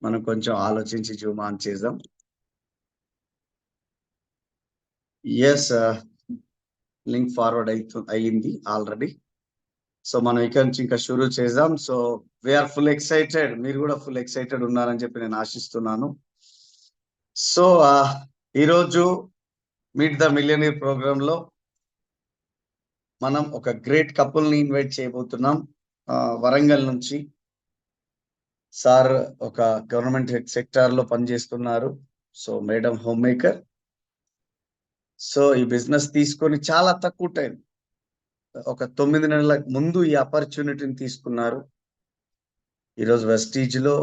మనం కొంచెం ఆలోచించి జూమ్ ఆన్ చేద్దాం. ఎస్, లింక్ ఫార్వర్డ్ అయ్యింది ఆల్రెడీ. సో మనం ఇక్కడ నుంచి ఇంకా షురూ చేద్దాం. సో వీఆర్ ఫుల్ ఎక్సైటెడ్, మీరు కూడా ఫుల్ ఎక్సైటెడ్ ఉన్నారని చెప్పి నేను ఆశిస్తున్నాను. సో ఈరోజు మీట్ ద మిలియనీర్ ప్రోగ్రామ్ లో మనం ఒక గ్రేట్ కపుల్ ని ఇన్వైట్ చేయబోతున్నాం. వరంగల్ నుంచి సార్ ఒక గవర్నమెంట్ సెక్టార్ లో పనిచేస్తున్నారు. So madam home maker. So ఈ బిజినెస్ తీసుకొని చాలా తక్కువ టైం, ఒక 9 నెలల ముందు ఈ ఆపర్చునిటీని తీసుకున్నారు. ఈరోజు వెస్టీజ్ లో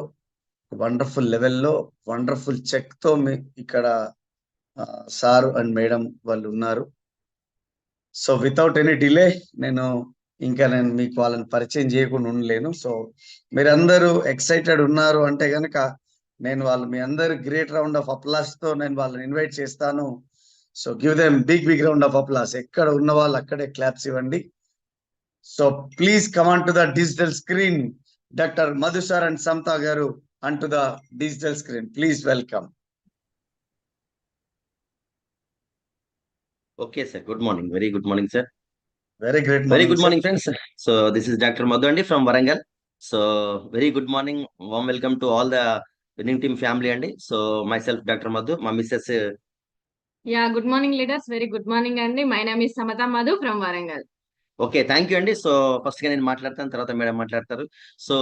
వండర్ఫుల్ లెవెల్లో వండర్ఫుల్ చెక్ తో ఇక్కడ సార్ అండ్ మేడం వాళ్ళు ఉన్నారు. సో వితౌట్ ఎనీ డిలే నేను మీకు వాళ్ళని పరిచయం చేయకుండా ఉండలేను. సో మీరందరూ ఎక్సైటెడ్ ఉన్నారు అంటే గనక నేను మీ అందరు గ్రేట్ రౌండ్ ఆఫ్ అప్లాస్ తో నేను వాళ్ళని ఇన్వైట్ చేస్తాను. So give them big round of applause. ఎక్కడ ఉన్న వాళ్ళు అక్కడే క్లాప్స్ ఇవ్వండి. So please come on to the digital screen, doctor Madhu sir and Samata గారు on to the digital screen. Please welcome. Okay, sir. Good morning. Very good morning, sir. Very great morning. Very good morning, friends. So this is Dr. Madhu Andi from Warangal. So very good morning. Warm welcome to all the winning team family Andi. So myself, Dr. Madhu, my missus. Yeah, good morning, leaders. Very good morning, Andy. My name is Samata Madhu from Warangal. Okay, thank you అండి. So first గా నేను మాట్లాడతాను, తర్వాత madam మాట్లాడతారు. So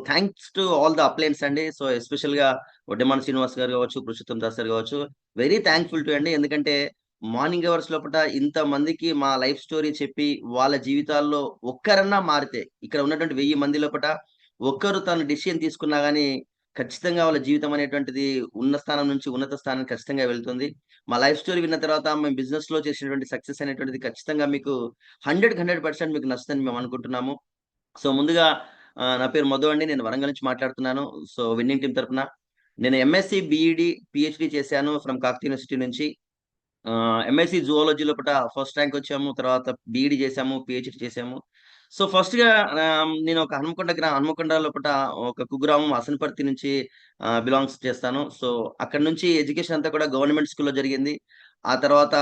thanks to all the uplines అండి. So special గా వడ్డెమాన శ్రీనివాస్ గారు కావచ్చు, పురుషోత్తం దాస్ గారు కావచ్చు, వెరీ థ్యాంక్ఫుల్ టు అండి. ఎందుకంటే మార్నింగ్ అవర్స్ లోపల ఇంత మందికి మా లైఫ్ స్టోరీ చెప్పి వాళ్ళ జీవితాల్లో ఒక్కరన్నా మారితే, ఇక్కడ ఉన్నటువంటి 1000 మంది లోపల ఒక్కరు తన డిసిషన్ తీసుకున్నా గానీ ఖచ్చితంగా వాళ్ళ జీవితం అనేటువంటిది ఉన్న స్థానం నుంచి ఉన్నత స్థానం ఖచ్చితంగా వెళ్తుంది. మా లైఫ్ స్టోరీ విన్న తర్వాత మేము బిజినెస్ లో చేసినటువంటి సక్సెస్ అనేటువంటిది ఖచ్చితంగా మీకు 100% మీకు నచ్చుతుందని మేము అనుకుంటున్నాము. సో ముందుగా నా పేరు మధు అండి. నేను వరంగల్ నుంచి మాట్లాడుతున్నాను. సో విన్నింగ్ టీం తరపున నేను ఎంఎస్సి బిఈడి పిహెచ్డి చేశాను ఫ్రమ్ కాకతీయ యూనివర్సిటీ నుంచి. ఎంఎస్సి జువాలజీ లోపల ఫస్ట్ ర్యాంక్ వచ్చాము. తర్వాత బిఈడి చేశాము, పిహెచ్డి చేశాము. సో ఫస్ట్ గా నేను ఒక హనుమకొండ లోపల ఒక కుగ్రామం అసనపర్తి నుంచి బిలాంగ్స్ చేస్తాను. సో అక్కడ నుంచి ఎడ్యుకేషన్ అంతా కూడా గవర్నమెంట్ స్కూల్లో జరిగింది. ఆ తర్వాత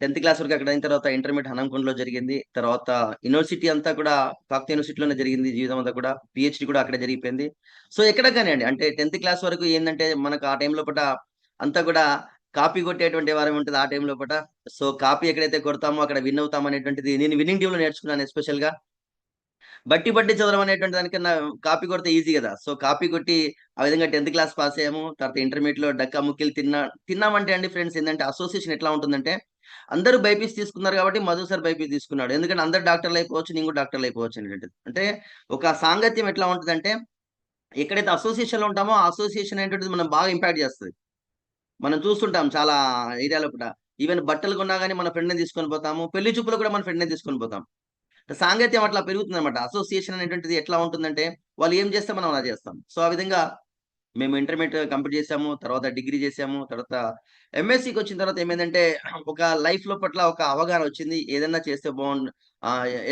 10th క్లాస్ వరకు అక్కడ అయిన తర్వాత ఇంటర్మీడియట్ హనంకొండలో జరిగింది. తర్వాత యూనివర్సిటీ అంతా కూడా కాకతీయ యూనివర్సిటీలోనే జరిగింది. జీవితం అంతా కూడా పిహెచ్డి కూడా అక్కడే జరిగిపోయింది. సో ఎక్కడ కానీ అండి, అంటే 10th క్లాస్ వరకు ఏంటంటే మనకు ఆ టైం లోపల అంతా కూడా కాపీ కొట్టేటువంటి వారం ఉంటుంది ఆ టైం లోపల. సో కాపీ ఎక్కడైతే కొడతామో అక్కడ విన్ అవుతాం అనేటువంటిది నేను విన్నింగ్ టీమ్ లో నేర్చుకున్నాను. ఎస్పెషల్ గా బట్టి చదవడం అనేటువంటి దానికన్నా కాపీ కొడితే ఈజీ కదా. సో కాపీ కొట్టి ఆ విధంగా 10th క్లాస్ పాస్ అయ్యాము. తర్వాత ఇంటర్మీడియట్ లో డక్కా ముక్కిలు తిన్నామంటే అండి ఫ్రెండ్స్, ఏంటంటే అసోసియేషన్ ఎట్లా ఉంటుందంటే అందరూ బైపీసీ తీసుకున్నారు కాబట్టి మధు సార్ బైపీసీ తీసుకున్నాడు. ఎందుకంటే అందరు డాక్టర్లు అయిపోవచ్చు, నేను కూడా డాక్టర్లు అయిపోవచ్చు అనేటువంటిది. అంటే ఒక సాంగత్యం ఎట్లా ఉంటుందంటే ఎక్కడైతే అసోసియేషన్ లో ఉంటామో ఆ అసోసియేషన్ అనేటువంటిది మనం బాగా ఇంపాక్ట్ చేస్తుంది. మనం చూస్తుంటాం చాలా ఏరియాలో కూడా. ఈవెన్ బట్టలు కొన్నా కానీ మన ఫ్రెండ్ని తీసుకొని పోతాము, పెళ్లి చూపులు కూడా మన ఫ్రెండ్ని తీసుకొని పోతాం. సాంగత్యం అట్లా పెరుగుతుంది అనమాట. అసోసియేషన్ అనేటువంటిది ఎట్లా ఉంటుందంటే వాళ్ళు ఏం చేస్తే మనం అలా చేస్తాం. సో ఆ విధంగా మేము ఇంటర్మీడియట్ కంప్లీట్ చేసాము, తర్వాత డిగ్రీ చేసాము. తర్వాత ఎంఎస్సికి వచ్చిన తర్వాత ఏమైందంటే ఒక లైఫ్ లో పట్ల ఒక అవగాహన వచ్చింది. ఏదైనా చేస్తే బాగుండు,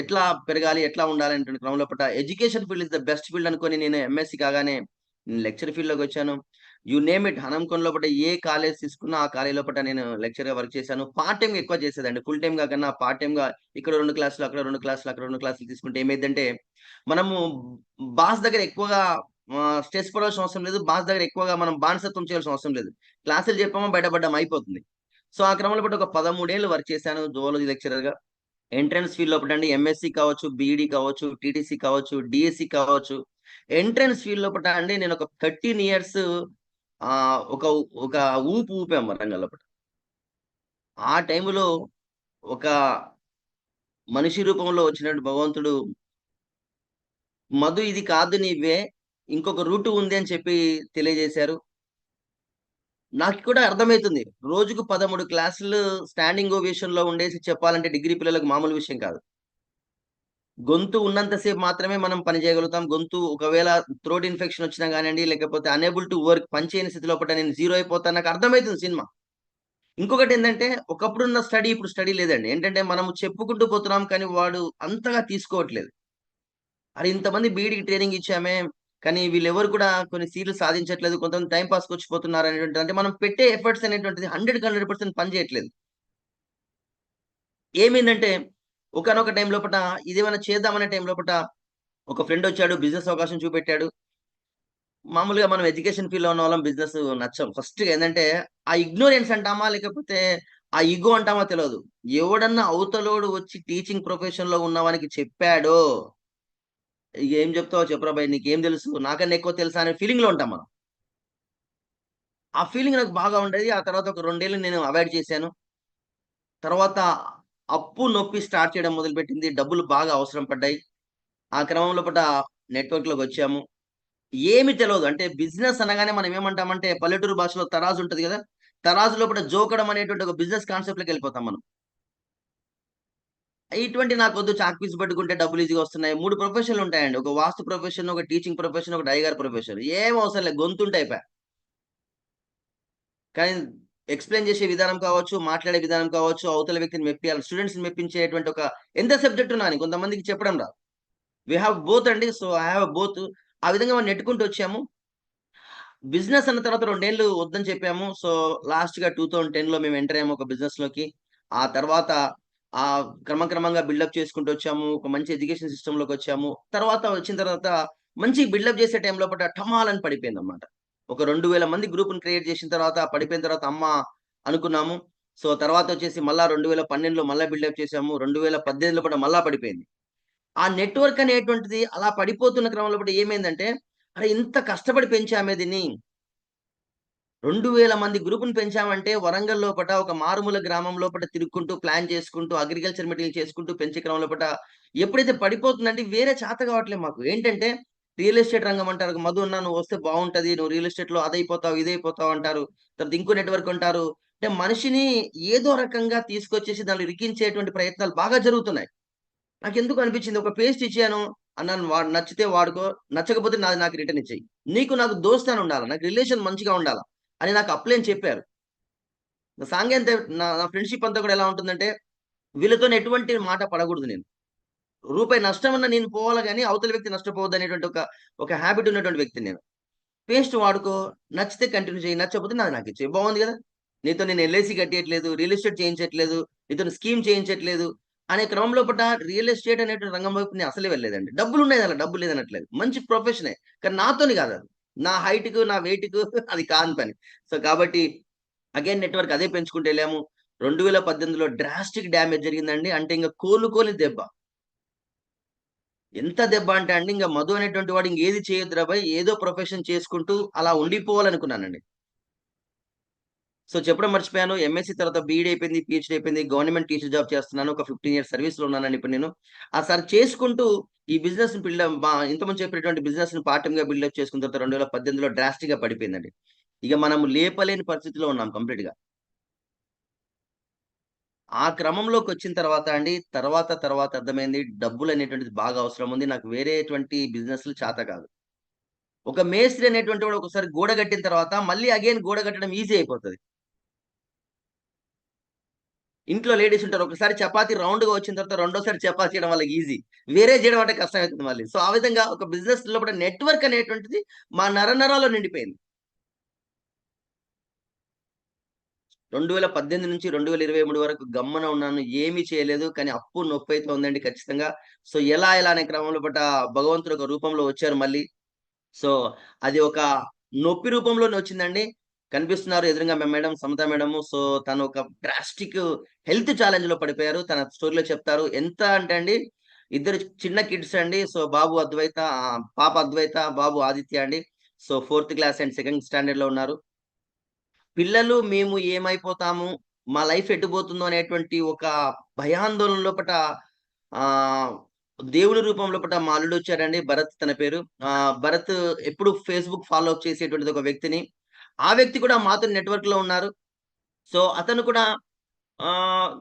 ఎట్లా పెరగాలి, ఎట్లా ఉండాలి అనే క్రమం లోపల education field is the best field అనుకొని నేను ఎంఎస్సి కాగానే లెక్చర్ ఫీల్డ్ లోకి వచ్చాను. యూ నేమ్ ఇట్, హనంకొండ లోపల ఏ కాలేజ్ తీసుకున్నా ఆ కాలేజ్ లోపల నేను లెక్చర్ గా వర్క్ చేశాను. పార్ట్ టైం ఎక్కువ చేసేదండి, ఫుల్ టైం గా కన్నా పార్ట్ టైం గా ఇక్కడ 2 క్లాసులు, అక్కడ 2 క్లాసులు, అక్కడ 2 క్లాసులు తీసుకుంటే ఏమైందంటే మనము బాస్ దగ్గర ఎక్కువగా స్ట్రెస్ పడాల్సిన అవసరం లేదు. బాస్ దగ్గర ఎక్కువగా మనం బానిసత్వం చేయాల్సిన అవసరం లేదు. క్లాసులు చెప్పామో బయటపడ్డాం అయిపోతుంది. సో ఆ క్రమంలో బట్టి ఒక 13 ఏళ్ళు వర్క్ చేశాను జువాలజీ లెక్చరర్ గా. ఎంట్రన్స్ ఫీల్డ్ లోపల అండి ఎంఎస్సి కావచ్చు, బీఈడి కావచ్చు, టీటీసీ కావచ్చు, డిఎస్సి కావచ్చు. ఎంట్రన్స్ ఫీల్డ్ లోపల అండి నేను ఒక 13 ఇయర్స్ ఒక ఒక ఊపాం వరంగల్ లోపల. ఆ టైంలో ఒక మనిషి రూపంలో వచ్చినట్టు భగవంతుడు మధు ఇది కాదు నీవే, ఇంకొక రూటు ఉంది అని చెప్పి తెలియజేశారు. నాకు కూడా అర్థమవుతుంది. రోజుకు 13 క్లాసులు స్టాండింగ్ ఓవేషన్ లో ఉండేసి చెప్పాలంటే డిగ్రీ పిల్లలకు మామూలు విషయం కాదు. గొంతు ఉన్నంతసేపు మాత్రమే మనం పని చేయగలుగుతాం. గొంతు ఒకవేళ థ్రోట్ ఇన్ఫెక్షన్ వచ్చినా కానివ్వండి, లేకపోతే అనేబుల్ టు వర్క్, పని చేయని స్థితిలో నేను జీరో అయిపోతాను. నాకు అర్థమవుతుంది సినిమా. ఇంకొకటి ఏంటంటే ఒకప్పుడున్న స్టడీ ఇప్పుడు స్టడీ లేదండి. ఏంటంటే మనం చెప్పుకుంటూ పోతున్నాం కానీ వాడు అంతగా తీసుకోవట్లేదు. అరే ఇంతమంది బీఈడికి ట్రైనింగ్ ఇచ్చామే, కానీ వీళ్ళెవరు కూడా కొన్ని సీట్లు సాధించట్లేదు. కొంతమంది టైం పాస్‌కి వచ్చిపోతున్నారు అనేటువంటిది. అంటే మనం పెట్టే ఎఫర్ట్స్ అనేటువంటిది 100కి 100% పని చేయట్లేదు. ఏమైందంటే ఒకానొక టైం లోపట ఇదేమైనా చేద్దామనే టైం లోపట ఒక ఫ్రెండ్ వచ్చాడు. బిజినెస్ అవకాశం చూపెట్టాడు. మామూలుగా మనం ఎడ్యుకేషన్ ఫీల్డ్‌లో ఉన్నవాళ్ళం బిజినెస్ నచ్చం. ఫస్ట్‌గా ఏందంటే ఆ ఇగ్నోరెన్స్ అంటామా? లేకపోతే ఆ ఇగో అంటామా తెలవదు. ఎవడన్నా అవతలోడు వచ్చి టీచింగ్ ప్రొఫెషన్‌లో ఉన్నవానికి చెప్పాడో, ఇగ ఏం చెప్తావో చెప్పురా బయ్ నీకేం తెలుసు? నాకన్నా ఎక్కువ తెలుసా అనే ఫీలింగ్‌లో ఉంటాం మనం. ఆ ఫీలింగ్ నాకు బాగా ఉండేది. ఆ తర్వాత ఒక 2 ఏళ్ళు నేను అవాయిడ్ చేశాను. తర్వాత అప్పు, నొప్పి స్టార్ట్ చేయడం మొదలుపెట్టింది. డబ్బులు బాగా అవసరం పడ్డాయి. ఆ క్రమంలో నెట్‌వర్క్‌లోకొచ్చాము. ఏమి తెలవదు. అంటే బిజినెస్ అనగానే మనం ఏమంటామంటే పల్లెటూరు భాషలో తరాజు ఉంటది గదా! తరాజు లోపట జోకడం అనేటువంటి ఒక బిజినెస్ కాన్సెప్ట్‌లోకెళ్ళిపోతాం మనం. ఇటువంటి నాకొద్దు చాక్ పీస్ పట్టుకుంటే డబ్బులు ఈజీగా వస్తున్నాయి. 3 ప్రొఫెషన్‌లు ఉంటాయండి. ఒక వాస్తు ప్రొఫెషన్, ఒక టీచింగ్ ప్రొఫెషన్, ఒకటి అయ్యగారు ప్రొఫెషన్. ఏం అవసరం లేదు. గొంతుంటే అయిపాయే. కానీ ఎక్స్‌ప్లెయిన్ చేసే విధానం కావచ్చు, మాట్లాడే విధానం కావచ్చు, అవతల వ్యక్తిని మెప్పియాలి. స్టూడెంట్స్‌ని మెప్పించేటువంటి ఒక ఎంత సబ్జెక్ట్ ఉన్నా అని కొంతమందికి చెప్పడం రాదు. వి హావ్ బోత్ అండి. So, I have both. ఆ విధంగా మనం నెట్టుకుంటూ వచ్చాము. బిజినెస్ అన్న తర్వాత 2 ఏళ్ళు వద్దని చెప్పాము. సో, లాస్ట్‌గా 2010లో మేము ఎంటర్ అయ్యాము ఒక బిజినెస్‌లోకి. ఆ తర్వాత క్రమక్రమంగా బిల్డప్ చేసుకుంటూ వచ్చాము. ఒక మంచి ఎడ్యుకేషన్ సిస్టమ్‌లోకొచ్చాము. తర్వాత వచ్చిన తర్వాత మంచి బిల్డప్ చేసే టైం లోపట ఠమాలని పడిపోయిందన్నమాట. ఒక 2000 మంది గ్రూప్‌ని క్రియేట్ చేసిన తర్వాత పడిపోయిన తర్వాత అనుకున్నాము. సో, తర్వాతొచ్చేసి మళ్ళా 2012లో మళ్ళా బిల్డప్ చేసాము. 2018లో కూడా మళ్ళా పడిపోయింది. ఆ నెట్‌వర్క్ అనేటువంటిది అలా పడిపోతున్న క్రమంలో ఏమైందంటే, అరే! ఇంత కష్టపడి పెంచామే దీన్ని 2000 మంది గ్రూప్‌ని పెంచామంటే వరంగల్ లోపట ఒక మారుమూల గ్రామం లోపట తిరుక్కుంటూ, ప్లాన్ చేసుకుంటూ, అగ్రికల్చర్ మెటీరియల్ చేసుకుంటూ పెంచే క్రమం లోపట ఎప్పుడైతే పడిపోతుందంటే వేరే చేత కావట్లేదు మాకు. ఏంటంటే రియల్ ఎస్టేట్ రంగం అంటారు. "మధు అన్న నువ్వొస్తే బావుంటది. నువ్వు రియల్ ఎస్టేట్‌లో అదైపోతావు, ఇదైపోతావు" అంటారు. తర్వాత ఇంకో నెట్‌వర్క్ అంటారు. అంటే మనిషిని ఏదో రకంగా తీసుకొచ్చేసి దాంట్లో ఇరికించేటువంటి ప్రయత్నాలు బాగా జరుగుతున్నాయి. నాకెందుకో అనిపించింది ఒక పేస్ట్ ఇచ్చాను. అన్నాను నచ్చితే వాడుకో, నచ్చకపోతే నాది నాకు రిటర్న్ ఇచ్చేయి. నీకు నాకు దోస్త్ అని ఉండాల. నాకు రిలేషన్ మంచిగా ఉండాల. అని నాకు అప్లై చెప్పారు. నా సాంగేంతే నా నా ఫ్రెండ్‌షిప్ అంతా కూడా ఎలా ఉంటుందంటే, వీళ్ళతోని ఎటువంటి మాట పడకూడదు నేను. రూపాయి నష్టమన్నా నేను పోవాలి గానీ, అవతల వ్యక్తి నష్టపోవద్దనేటువంటి ఒక హాబిట్ ఉన్నటువంటి వ్యక్తిని నేను. పేస్ట్ వాడుకో, నచ్చితే కంటిన్యూ చెయ్యి, నచ్చకపోతే నాది నాకిచ్చేయి. బావుంది గదా! నీతో నేను ఎల్ఐసీ కట్టియట్లేదు, రియల్ ఎస్టేట్ చేయించట్లేదు, నీతోని స్కీమ్ చేయించట్లేదు, అనే క్రమంలో రియల్ ఎస్టేట్ అనేటువంటి రంగం వైపు నేను అసలే వెళ్ళలేదండి. డబ్బులున్నాయి దాంట్లో, డబ్బు లేదనట్లేదు. మంచి ప్రొఫెషనే. కానీ నాతోని కాదది. నా హైట్‌కు, నా వెయిట్‌కు అది కాని పని. సో, కాబట్టి అగైన్ నెట్‌వర్క్ అదే పెంచుకుంటూ ఎళ్ళాము. 2018లో డ్రాస్టిక్ డ్యామేజ్ జరిగిందండి. అంటే ఇంక కోలుకోని దెబ్బ. ఎంత దెబ్బ అంటే అండి, ఇంగ మధు అనేటువంటి వాడు ఇంగేది చేయొద్దురా బయ్! ఏదో ప్రొఫెషన్ చేసుకుంటూ అలా ఉండిపోవాలనుకున్నానండి. సో, చెప్పడం మర్చిపోయాను. ఎంఎస్‌సి తర్వాత బీఈడీ అయిపోయింది, పీహెచ్‌డీ అయిపోయింది. గవర్నమెంట్ టీచర్ జాబ్ చేస్తున్నాను. ఒక 15 ఇయర్స్ సర్వీస్‌లో ఉన్నానండి ఇప్పుడు నేను. చేసుకుంటూ ఈ బిజినెస్‌ని ఇంతకుముందు చెప్పినటువంటి బిజినెస్‌ని పార్ట్ టైమ్‌గా బిల్డప్ చేసుకున్న తర్వాత 2018లో డ్రాస్టిక్‌గా పడిపోయిందండి. ఇక మనం లేపలేని పరిస్థితిలో ఉన్నాం కంప్లీట్‌గా. ఆ క్రమంలోకొచ్చిన తర్వాత అండి, తర్వాత అర్థమైంది డబ్బులనేటువంటిది బాగా అవసరం ఉంది. నాకు వేరే ఎటువంటి బిజినెస్‌లు చేత కాదు. ఒక మేస్త్రి అనేటువంటి వాడు ఒకసారి గోడ కట్టిన తర్వాత మళ్ళీ అగైన్ గోడ కట్టడం ఈజీ అయిపోతది. ఇంట్లో లేడీస్ ఉంటారు. ఒకసారి చపాతీ రౌండ్‌గా వచ్చిన తర్వాత రెండోసారి చపాతీ చేయడం వాళ్ళకి ఈజీ. వేరే చేయడం అంటే కష్టమైతుంది మళ్ళీ. సో, ఆ విధంగా ఒక బిజినెస్ లోపల నెట్వర్క్ అనేటువంటిది మా నరనరాల్లో నిండిపోయింది. 2018 నుంచి 2023 వరకు గమ్మున ఉన్నాను. ఏమి చేయలేదు. కానీ అప్పు నొప్పైతే ఉందండి ఖచ్చితంగా. సో, ఎలా అనే క్రమంలో భగవంతుడు ఒక రూపంలో వచ్చారు మళ్ళీ. సో, అది ఒక నొప్పి రూపంలోనే వచ్చిందండి. కనిపిస్తున్నారు ఎదురుంగా మేడం, సమత మేడము. సో, తను ఒక డ్రాస్టిక్ హెల్త్ ఛాలెంజ్‌లో పడిపోయారు. తన స్టోరీలో చెప్తారు. ఎంత అంటే అండి, ఇద్దరు చిన్న కిడ్స్ అండి. సో, పాప అద్వైత, బాబు ఆదిత్య అండి. So, fourth class and second స్టాండర్డ్‌లో ఉన్నారు. పిల్లలు మేము ఏమైపోతాము? మా లైఫ్ ఎటుపోతుందో అనేటువంటి ఒక భయాందోళన ఆహ్, దేవుని రూపం లోపట మా అల్లుడొచ్చాడండి. భరత్ తన పేరు. భరత్ ఎప్పుడు ఫేస్‌బుక్ ఫాలో అప్ చేసేటువంటిది ఒక వ్యక్తిని. ఆ వ్యక్తి కూడా మాతో నెట్‌వర్క్‌లో ఉన్నారు. సో, అతను కూడా ఆహ్,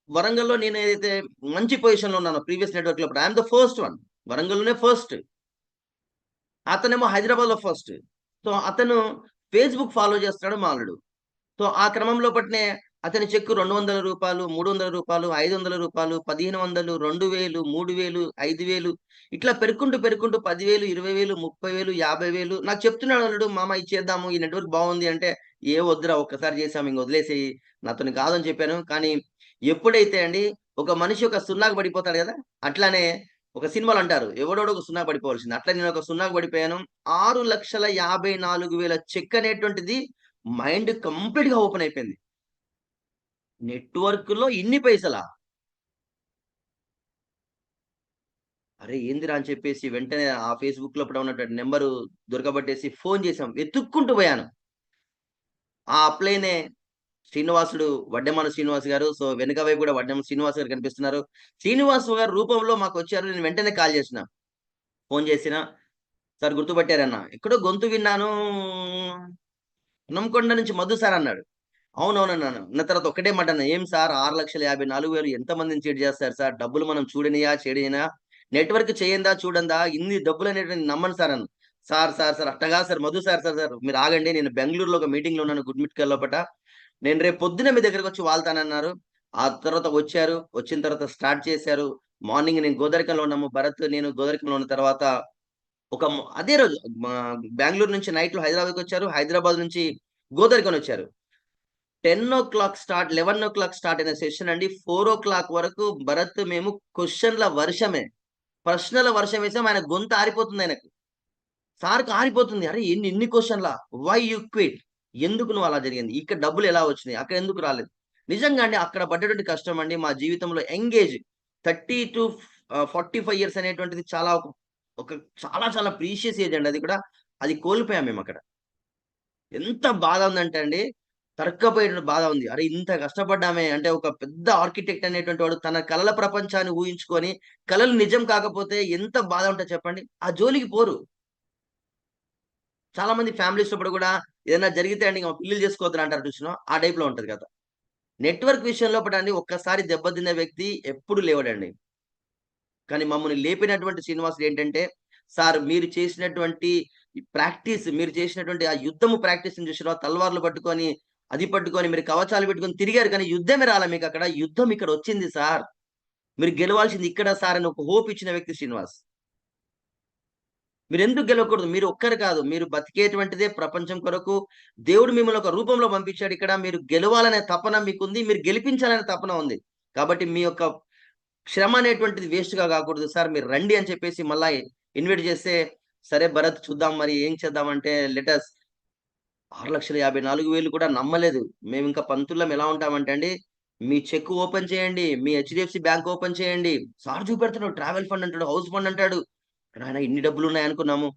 వరంగల్‌లో నేనేదైతే మంచి పొజిషన్‌లో ఉన్నానో ప్రీవియస్ నెట్‌వర్క్‌లో I am the first one. వరంగల్‌లోనే ఫస్ట్. అతనేమో హైదరాబాద్‌లో ఫస్ట్. సో, అతను ఫేస్‌బుక్ ఫాలో చేస్తున్నాడు మా అల్లుడు. సో, ఆ క్రమంలో అతని చెక్కు రూ. 200, రూ. 300, రూ. 500, 1500, 2000, 3000, 5000 ఇట్లా పెరుక్కుంటూ 10,000, 20,000, 30,000, 50,000 నాకు చెప్తున్నాడు అల్లుడు, మామ ఇచ్చేద్దాము, ఈ నెట్వర్క్ బాగుంది అంటే, ఏ వద్దురా ఒక్కసారి చేసాము ఇంక వదిలేసేయి, నాతోని కాదని చెప్పాను. కానీ ఎప్పుడైతే అండి ఒక మనిషి ఒక సున్నాకు పడిపోతాడు కదా, అట్లానే ఒక సినిమాలో అంటారు ఎవడోడో ఒక సున్నాకు పడిపోవాల్సింది. అట్లా నేను ఒక సున్నాకు పడిపోయాను. 6,54,000 చెక్ అనేటువంటిది మైండ్ కంప్లీట్‌గా ఓపెన్ అయిపోయింది. నెట్‌వర్క్‌లో ఇన్ని పైసలా? అరే! ఏందిరా అని చెప్పేసి వెంటనే ఆ ఫేస్‌బుక్‌లో అప్పుడు ఉన్నటువంటి నంబరు దొరకబట్టేసి ఫోన్ చేసాం. వెతుక్కుంటూ పోయాను. ఆ అప్లైనే శ్రీనివాసుడు, వడ్డెమాన శ్రీనివాస్ గారు. సో, వెనక వైపు కూడా వడ్డెమాన శ్రీనివాస్ గారు కనిపిస్తున్నారు. శ్రీనివాస్ గారు రూపంలో మాకొచ్చారు. నేను వెంటనే కాల్ చేసిన. ఫోన్ చేసిన, "సార్ గుర్తుపట్టారన్నా?" "ఎక్కడో గొంతు విన్నాను. హన్మకొండ నుంచి మధు సార్" అన్నాడు. అవునవునన్నాను. అన్న తర్వాత ఒక్కటే మాట అన్నా. "ఏం సార్ 6,54,000 ఎంతమందిని చీట్ చేస్తారు సార్? డబ్బులు మనం చూడనియా, చెడియనా? నెట్‌వర్క్ చేయందా, చూడందా? ఇన్ని డబ్బులనేటివి నమ్మను సార్" అన్నా. సార్ అట్ట కాదు సార్. మధు సార్ మీరు ఆగండి. నేను బెంగుళూరులో ఒక మీటింగ్‌లో ఉన్నాను గుడ్‌మిట్కల్ లోపట. నేను రేపు పొద్దున్నే మీ దగ్గరకొచ్చి వాళ్తానన్నారు. ఆ తర్వాత వచ్చారు. వచ్చిన తర్వాత స్టార్ట్ చేశారు. మార్నింగ్ నేను గోదరికంలో ఉన్నాము. భరత్, నేను గోదరికంలో ఉన్న తర్వాత అదే రోజు బెంగుళూరు నుంచి నైట్‌లో హైదరాబాద్‌కొచ్చారు. హైదరాబాద్ నుంచి గోదరికనొచ్చారు. 10:00 స్టార్ట్ 11:00 స్టార్ట్ అయిన సెషన్ అండి. 4:00 వరకు భరత్ మేము క్వెషన్‌ల వర్షమే. ప్రశ్నల వర్షం వేసాం. ఆయన గొంతు ఆరిపోతుంది ఆయనకు. సార్‌కి ఆరిపోతుంది. అరే! ఇన్ని క్వెషన్‌లా? Why you quit? ఎందుకు నువ్వు అలా జరిగింది? ఇక్కడ డబ్బులు ఎలా వచ్చినాయి? అక్కడ ఎందుకు రాలేదు? నిజంగా అండి అక్కడ పడ్డటువంటి కష్టం అండి మా జీవితంలో యంగ్ ఏజ్ 30-45 ఇయర్స్ అనేటువంటిది చాలా ఒక చాలా చాలా ప్రీషియస్ ఏజ్ అండి అది కూడా. అది కోల్పోయాం మేమక్కడ. ఎంత బాధ ఉందంటే అండి, తరక్కపోయేటువంటి బాధ ఉంది. అరే! ఇంత కష్టపడ్డామే అంటే ఒక పెద్ద ఆర్కిటెక్ట్ అనేటువంటి వాడు తన కలల ప్రపంచాన్ని ఊహించుకొని, కలలు నిజం కాకపోతే ఎంత బాధ ఉంటది చెప్పండి? ఆ జోలికి పోరు. చాలా మంది ఫ్యామిలీస్‌లో కూడా ఏదైనా జరిగితే అండి ఇంక పెళ్లిలు చేసుకోవద్దురా అంటారు చూసినావా? ఆ టైప్‌లో ఉంటది కథ. నెట్‌వర్క్ విషయంలో అండి ఒక్కసారి దెబ్బతిన్న వ్యక్తి ఎప్పుడు లేవడండి. కానీ మమ్మల్ని లేపినటువంటి శ్రీనివాసుడు ఏంటంటే, "సార్ మీరు చేసినటువంటి మీరు చేసినటువంటి ఆ యుద్ధము ప్రాక్టీస్‌ని చూసినావా? తలవార్లు పట్టుకొని, అది పట్టుకొని మీరు కవచాలు పెట్టుకొని తిరిగారు కానీ యుద్ధమే రాలే మీకక్కడ. యుద్ధం ఇక్కడొచ్చింది సార్. మీరు గెలవాల్సింది ఇక్కడ సార్" అని ఒక హోప్ ఇచ్చిన వ్యక్తి శ్రీనివాస్. మీరెందుకు గెలవకూడదు? మీరు ఒక్కరు కాదు. మీరు బతికేటువంటిదే ప్రపంచం కొరకు. దేవుడు మిమ్మల్ని ఒక రూపంలో పంపించాడు ఇక్కడ. మీరు గెలవాలనే తపన మీకుంది. మీరు గెలిపించాలనే తపన ఉంది. కాబట్టి మీ యొక్క శ్రమ అనేటువంటిది వేస్ట్‌గా గాకూడదు సార్. మీరు రండి అని చెప్పేసి మళ్ళా ఇన్వైట్ చేస్తే, సరే భరత్ చూద్దాం మరి ఏం చేద్దామంటే లెట్ అస్ 6,54,000 కూడా నమ్మలేదు. మేమింకా పంతుల్లం ఎలా ఉంటామంటే అండి, మీ చెక్ ఓపెన్ చేయండి. మీ హెచ్‌డీఎఫ్‌సీ బ్యాంక్ ఓపెన్ చేయండి. సార్ చూపెడుతున్నాడు. ట్రావెల్ ఫండ్ అంటాడు. హౌస్ ఫండ్ అంటాడు. నాయన ఇన్ని డబ్బులున్నాయి అనుకున్నాము.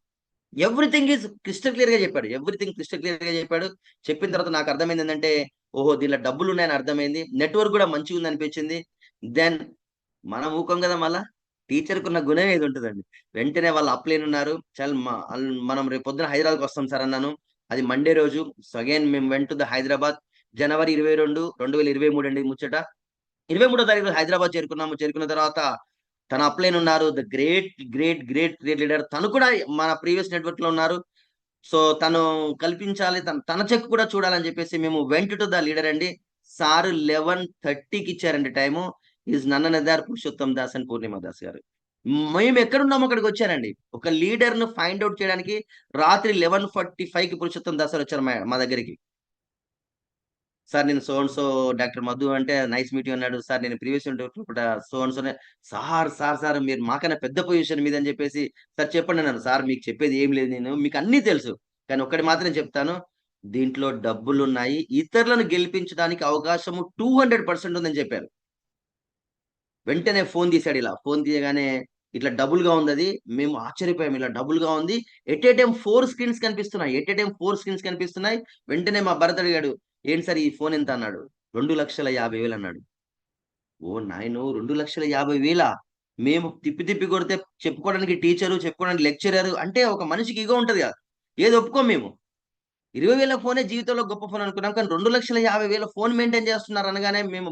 ఎవ్రీథింగ్ ఈస్ క్రిస్టల్ క్లియర్‌గా చెప్పాడు. ఎవ్రీథింగ్ క్రిస్టల్ క్లియర్‌గా చెప్పాడు. చెప్పిన తర్వాత నాకు అర్థమైందేంటంటే, ఓహో! దీనిలో డబ్బులున్నాయని అర్థమైంది. నెట్‌వర్క్ కూడా మంచిగుందనిపించింది. దెన్ మనం ఊకోం గదా మళ్ళా. టీచర్‌కున్న గుణం ఏది ఉంటదండి. వెంటనే వాళ్ళు అప్లైన్ ఉన్నారు. మనం రేపు పొద్దున హైదరాబాద్‌కొస్తాం సార్ అన్నాను. అది మండే రోజు. సో, అగైన్ మేము వెంట్ టు ద హైదరాబాద్. జనవరి 22, 2023 అండి ముచ్చట. 23వ తారీఖు హైదరాబాద్ చేరుకున్నాము. చేరుకున్న తర్వాత తన అప్లైన్ ఉన్నారు. The great leader. తను కూడా మన ప్రీవియస్ నెట్‌వర్క్‌లో ఉన్నారు. సో, తను కల్పించాలి. తన చెక్ కూడా చూడాలని చెప్పేసి మేము వెంట్ టు ద లీడర్ అండి. సార్ 11:30కి ఇచ్చారండి time. Is none another Purushottam Das and Purnima Das గారు. మేమెక్కడున్నామో అక్కడికొచ్చారండి. ఒక లీడర్‌ను ఫైండ్ ఔట్ చేయడానికి రాత్రి 11:45కి పురుషోత్తం దాస్ సార్ వచ్చారు మా మా దగ్గరికి. సార్ నేను so and so doctor Madhu అంటే నైస్ మీట్ యూ అన్నాడు. సార్ నేను ప్రీవియస్ కూడా సో అండ్ సోనే సార్ మీరు మాకన్నా పెద్ద పొజిషన్ మీదని చెప్పేసి, సార్ చెప్పండి అన్నాను. సార్ మీకు చెప్పేది ఏం లేదు నేను. మీకు అన్నీ తెలుసు. కానీ ఒక్కటి మాత్రం చెప్తాను. దీంట్లో డబ్బులున్నాయి. ఇతరులను గెలిపించడానికి అవకాశము 200% ఉందని చెప్పారు. వెంటనే ఫోన్ తీసాడిలా. ఫోన్ తీయగానే ఇట్లా డబుల్‌గా ఉందది. మేము ఆశ్చర్యపోయాం. ఇలా డబుల్‌గా ఉంది. ఎట్ ఏ టైమ్ 4 స్క్రీన్స్ కనిపిస్తున్నాయి. ఎట్ ఏ టైమ్ 4 స్క్రీన్స్ కనిపిస్తున్నాయి. వెంటనే మా భరత్ అడిగాడు. "ఏంటి సార్ ఈ ఫోన్ ఎంత?" అన్నాడు. 2,50,000 అన్నాడు. ఓ నాయనో! 2,50,000 మేము తిప్పి కొడితే చెప్పుకోవడానికి టీచరు, చెప్పుకోవడానికి లెక్చరరు అంటే ఒక మనిషికి ఇగో ఉంటది గదా! ఏది ఒప్పుకోం మేము. 20,000 ఫోనే జీవితంలో గొప్ప ఫోన్ అనుకున్నాం. కానీ 2,50,000 ఫోన్ మెయింటైన్ చేస్తున్నారు అనగానే మేము